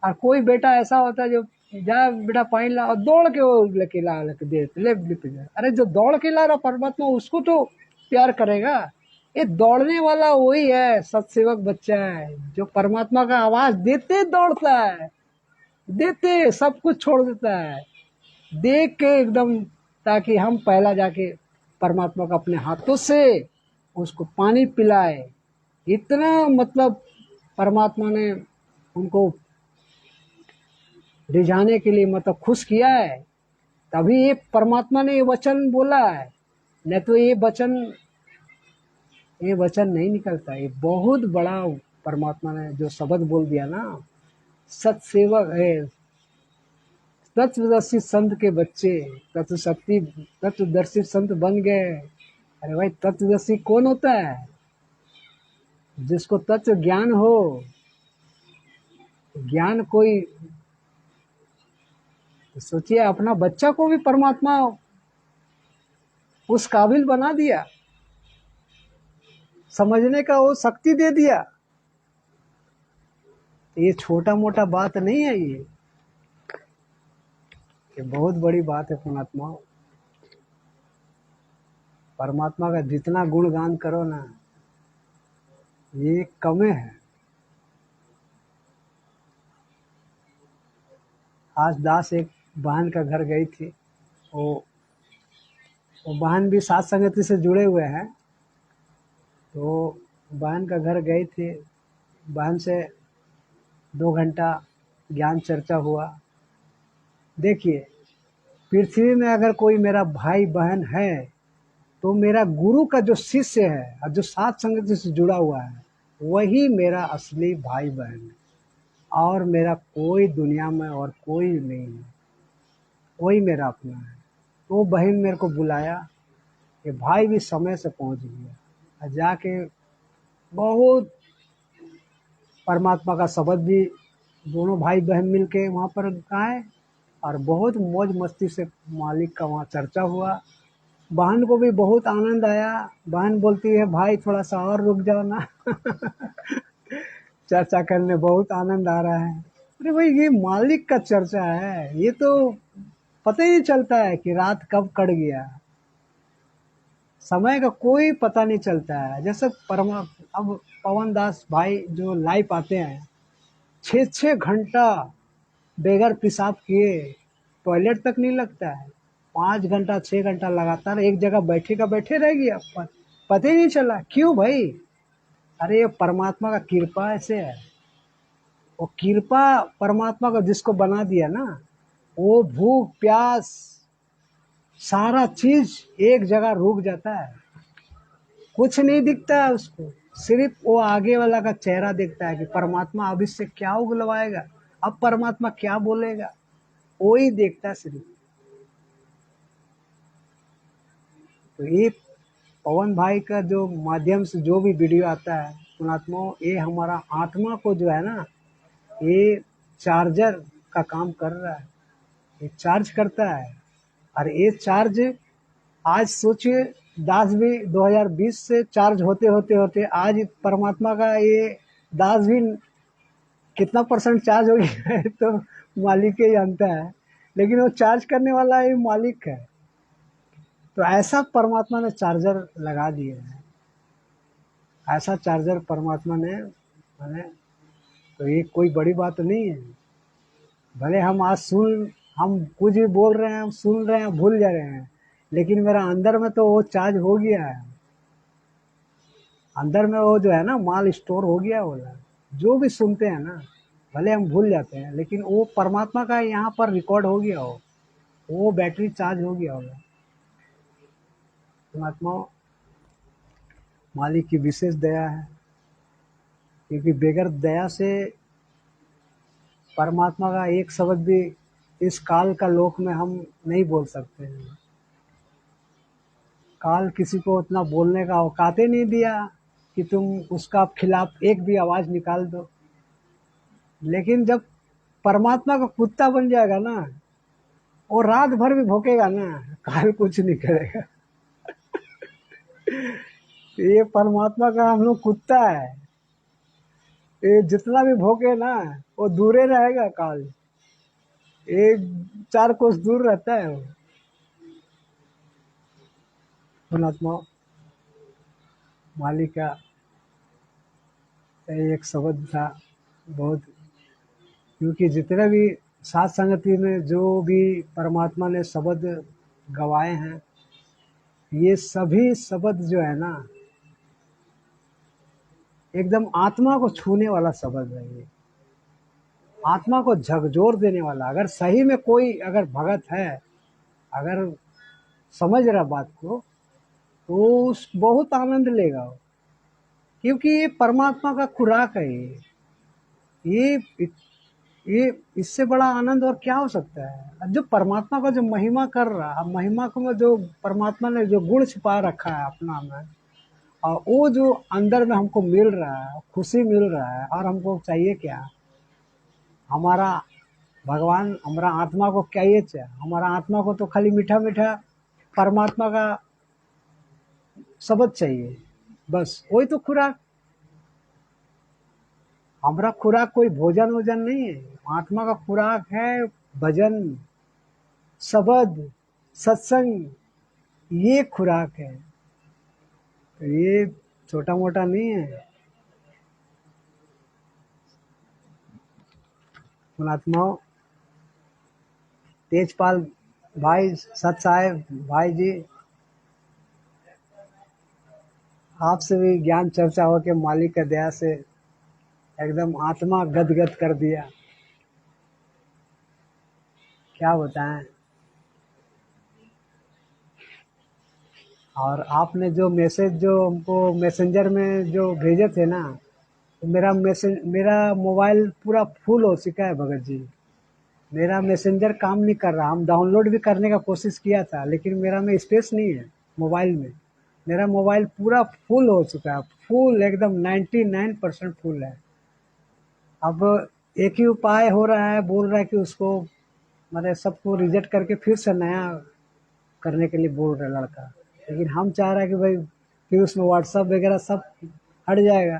और कोई बेटा ऐसा होता है जो जा बेटा पानी ला और दौड़ के वो लेके ला लेके दे ले पिता। अरे जो दौड़ के ला रहा परमात्मा उसको तो प्यार करेगा, ये दौड़ने वाला वही है सतसेवक बच्चा है जो परमात्मा का आवाज देते दौड़ता है, देते सब कुछ छोड़ देता है, देख के एकदम, ताकि हम पहला जाके परमात्मा को अपने हाथों से उसको पानी पिलाए। इतना मतलब परमात्मा ने उनको रिझाने के लिए मतलब खुश किया है, तभी ये परमात्मा ने ये वचन बोला है, नहीं तो ये वचन नहीं निकलता। ये बहुत बड़ा परमात्मा ने जो शब्द बोल दिया ना, सतसेवक है, तत्वदर्शी संत के बच्चे तत्वदर्शी संत बन गए। अरे भाई तत्वदर्शी कौन होता है, जिसको तत्व ज्ञान हो, ज्ञान कोई तो सोचिए अपना बच्चा को भी परमात्मा उस काबिल बना दिया, समझने का वो शक्ति दे दिया। ये छोटा मोटा बात नहीं है, ये बहुत बड़ी बात है। परमात्मा परमात्मा का जितना गुणगान करो ना, ये कम है। आज दास एक बहन का घर गई थी, वो वो बहन भी साथ संगति से जुड़े हुए हैं। तो बहन का घर गई थी, बहन से 2 घंटा ज्ञान चर्चा हुआ। देखिए, पृथ्वी में अगर कोई मेरा भाई बहन है तो मेरा गुरु का जो शिष्य है और जो साथ संगति से जुड़ा हुआ है, वही मेरा असली भाई बहन है। और मेरा कोई दुनिया में और कोई नहीं है, वही मेरा अपना है। तो वो बहन मेरे को बुलाया कि भाई भी समय से पहुंच गया, और जाके बहुत परमात्मा का शब्द भी दोनों भाई बहन मिलके वहाँ पर गाए, और बहुत मौज मस्ती से मालिक का वहाँ चर्चा हुआ। बहन को भी बहुत आनंद आया। बहन बोलती है भाई थोड़ा सा और रुक जाओ ना चर्चा करने बहुत आनंद आ रहा है। अरे भाई, ये मालिक का चर्चा है, ये तो पता ही नहीं चलता है कि रात कब कट गया। समय का कोई पता नहीं चलता है। जैसे अब पवन दास भाई जो लाइव आते हैं, 6-6 घंटा बेगर पेशाब किए टॉयलेट तक नहीं लगता है। 5 घंटा 6 घंटा लगातार एक जगह बैठे का बैठे रह गया, पता ही नहीं चला। क्यों भाई? अरे ये परमात्मा का कृपा ऐसे है। वो कृपा परमात्मा का जिसको बना दिया ना, वो भूख प्यास सारा चीज एक जगह रुक जाता है। कुछ नहीं दिखता है उसको, सिर्फ वो आगे वाला का चेहरा दिखता है कि परमात्मा अब इससे क्या उगलवाएगा, अब परमात्मा क्या बोलेगा, वही देखता है सिर्फ। तो ये पवन भाई का जो माध्यम से जो भी वीडियो आता है, पुणात्मा, ये हमारा आत्मा को जो है ना, ये चार्जर का काम कर रहा है। ये चार्ज करता है। और ये चार्ज आज सोचिए, दास भी 2020 से चार्ज होते होते होते आज परमात्मा का ये दास भी कितना परसेंट चार्ज हो गया है तो मालिक ही जानता है। लेकिन वो चार्ज करने वाला ये मालिक है। तो ऐसा परमात्मा ने चार्जर लगा दिया है, ऐसा चार्जर परमात्मा ने मैंने। तो ये कोई बड़ी बात नहीं है। भले हम आज हम कुछ भी बोल रहे हैं, हम सुन रहे हैं, भूल जा रहे हैं, लेकिन मेरा अंदर में तो वो चार्ज हो गया है। अंदर में वो जो है ना, माल स्टोर हो गया होगा। जो भी सुनते हैं ना, भले हम भूल जाते हैं, लेकिन वो परमात्मा का यहाँ पर रिकॉर्ड हो गया हो, वो बैटरी चार्ज हो गया होगा। परमात्मा मालिक की विशेष दया है, क्योंकि बगैर दया से परमात्मा का एक शब्द भी इस काल का लोक में हम नहीं बोल सकते हैं। काल किसी को उतना बोलने का औकात ही नहीं दिया कि तुम उसका खिलाफ एक भी आवाज निकाल दो। लेकिन जब परमात्मा का कुत्ता बन जाएगा ना, वो रात भर भी भौंकेगा ना, काल कुछ नहीं करेगा। ये परमात्मा का हम लोग कुत्ता है, ये जितना भी भौंके ना, वो दूरे रहेगा काल, एक 4 कोस दूर रहता है वो। परमात्मा मालिक का एक शब्द था बहुत, क्योंकि जितने भी साथ संगति में जो भी परमात्मा ने शब्द गवाए हैं, ये सभी शब्द जो है ना, एकदम आत्मा को छूने वाला शब्द है। ये आत्मा को झकझोर देने वाला। अगर सही में कोई अगर भगत है, अगर समझ रहा बात को, तो उस बहुत आनंद लेगा वो। क्योंकि ये परमात्मा का खुराक है। ये ये इससे बड़ा आनंद और क्या हो सकता है। जो परमात्मा का जो महिमा कर रहा है, महिमा को जो परमात्मा ने जो गुण छिपा रखा है अपना में, और वो जो अंदर में हमको मिल रहा है, खुशी मिल रहा है, और हमको चाहिए क्या? हमारा भगवान हमारा आत्मा को क्या ये चाहिए, हमारा आत्मा को तो खाली मीठा मीठा परमात्मा का शब्द चाहिए, बस वही तो खुराक। हमारा खुराक कोई भोजन वोजन नहीं है, आत्मा का खुराक है भजन, शब्द, सत्संग, ये खुराक है। तो ये छोटा मोटा नहीं है। पुणात्माओं, तेजपाल भाई, सत साहेब भाई जी, आपसे भी ज्ञान चर्चा हो के मालिक का दया से एकदम आत्मा गदगद कर दिया। क्या बताएं। और आपने जो मैसेज जो हमको मैसेंजर में जो भेजे थे ना, तो मेरा मोबाइल पूरा फुल हो चुका है भगत जी। मेरा मैसेंजर काम नहीं कर रहा। हम डाउनलोड भी करने का कोशिश किया था, लेकिन मेरा में स्पेस नहीं है मोबाइल में। मेरा मोबाइल पूरा फुल हो चुका है, फुल एकदम 99% फुल है। अब एक ही उपाय हो रहा है, बोल रहा है कि उसको मैंने सबको रिजेक्ट करके फिर से नया करने के लिए बोल रहा है लड़का। लेकिन हम चाह रहे हैं कि भाई फिर उसमें व्हाट्सअप वगैरह सब हट जाएगा,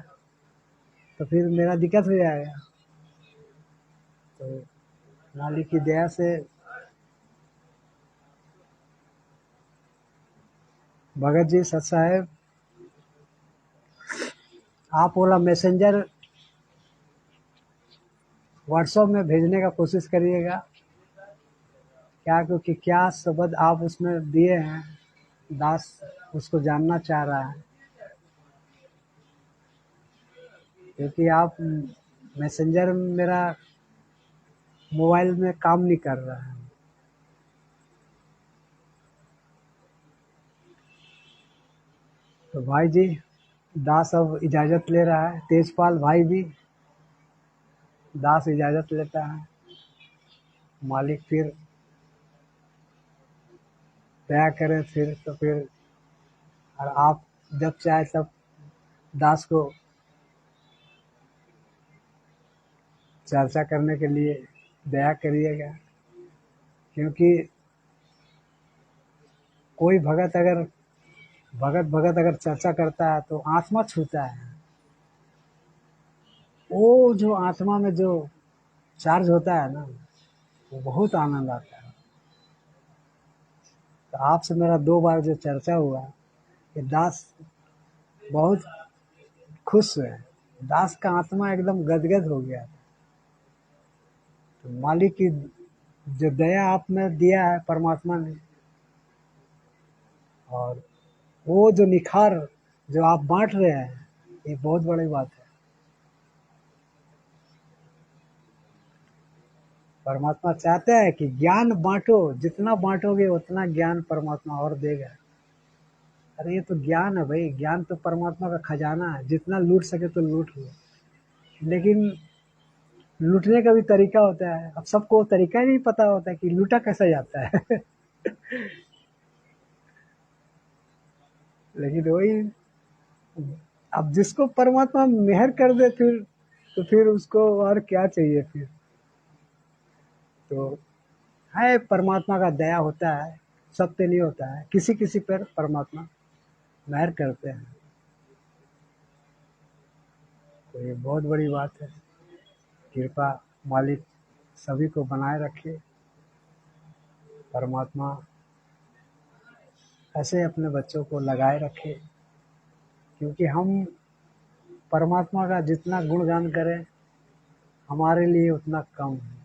तो फिर मेरा दिक्कत हो जाएगा। तो मालिक की दया से भगत जी, सत साहेब, आप वाला मैसेंजर व्हाट्सअप में भेजने का कोशिश करिएगा। क्या, क्योंकि क्या शब्द आप उसमें दिए हैं, दास उसको जानना चाह रहा है। क्योंकि आप मैसेंजर मेरा मोबाइल में काम नहीं कर रहा है। तो भाई जी, दास अब इजाज़त ले रहा है, तेजपाल भाई भी, दास इजाज़त लेता है। मालिक फिर दया करें फिर, तो फिर और आप जब चाहे तब दास को चर्चा करने के लिए दया करिएगा। क्योंकि कोई भगत अगर चर्चा करता है तो आत्मा छूता है। वो जो आत्मा में जो चार्ज होता है ना, वो बहुत आनंद आता है। तो आपसे मेरा 2 बार जो चर्चा हुआ, ये दास बहुत खुश हुए। दास का आत्मा एकदम गदगद हो गया। तो मालिक की जो दया आप में दिया है परमात्मा ने, और वो जो निखार जो आप बांट रहे हैं, ये बहुत बड़ी बात है। परमात्मा चाहता है कि ज्ञान बांटो, जितना बांटोगे उतना ज्ञान परमात्मा और देगा। अरे ये तो ज्ञान है भाई, ज्ञान तो परमात्मा का खजाना है, जितना लूट सके तो लूट लो। लेकिन लूटने का भी तरीका होता है। अब सबको तरीका ही नहीं पता होता है कि लूटा कैसा जाता है। लेकिन वही, अब जिसको परमात्मा मेहर कर दे फिर, तो फिर उसको और क्या चाहिए फिर। तो है, परमात्मा का दया होता है, सब पे नहीं होता है, किसी किसी पर परमात्मा मेहर करते हैं। तो ये बहुत बड़ी बात है। कृपा मालिक सभी को बनाए रखे। परमात्मा ऐसे अपने बच्चों को लगाए रखे। क्योंकि हम परमात्मा का जितना गुणगान करें, हमारे लिए उतना कम है।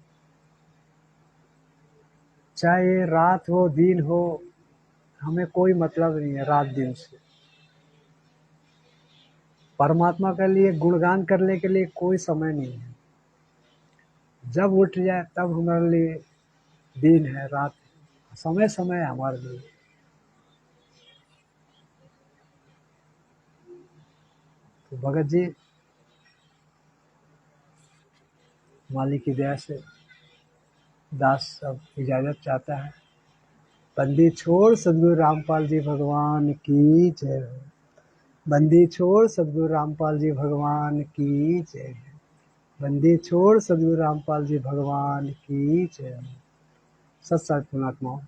चाहे रात हो दिन हो, हमें कोई मतलब नहीं है रात दिन से। परमात्मा के लिए गुणगान करने के लिए कोई समय नहीं है। जब उठ जाए तब हमारे लिए दिन है, रात है, समय समय है हमारे लिए। तो भगत जी, मालिक की दया से दास अब इजाज़त चाहता है। बंदी छोड़ सदगुरु रामपाल जी भगवान की जय। बंदी छोड़ सदगुरु रामपाल जी भगवान की जय। बंदी छोड़ सदगुरु रामपाल जी भगवान की जय। सत सत पुण्यात्माओं।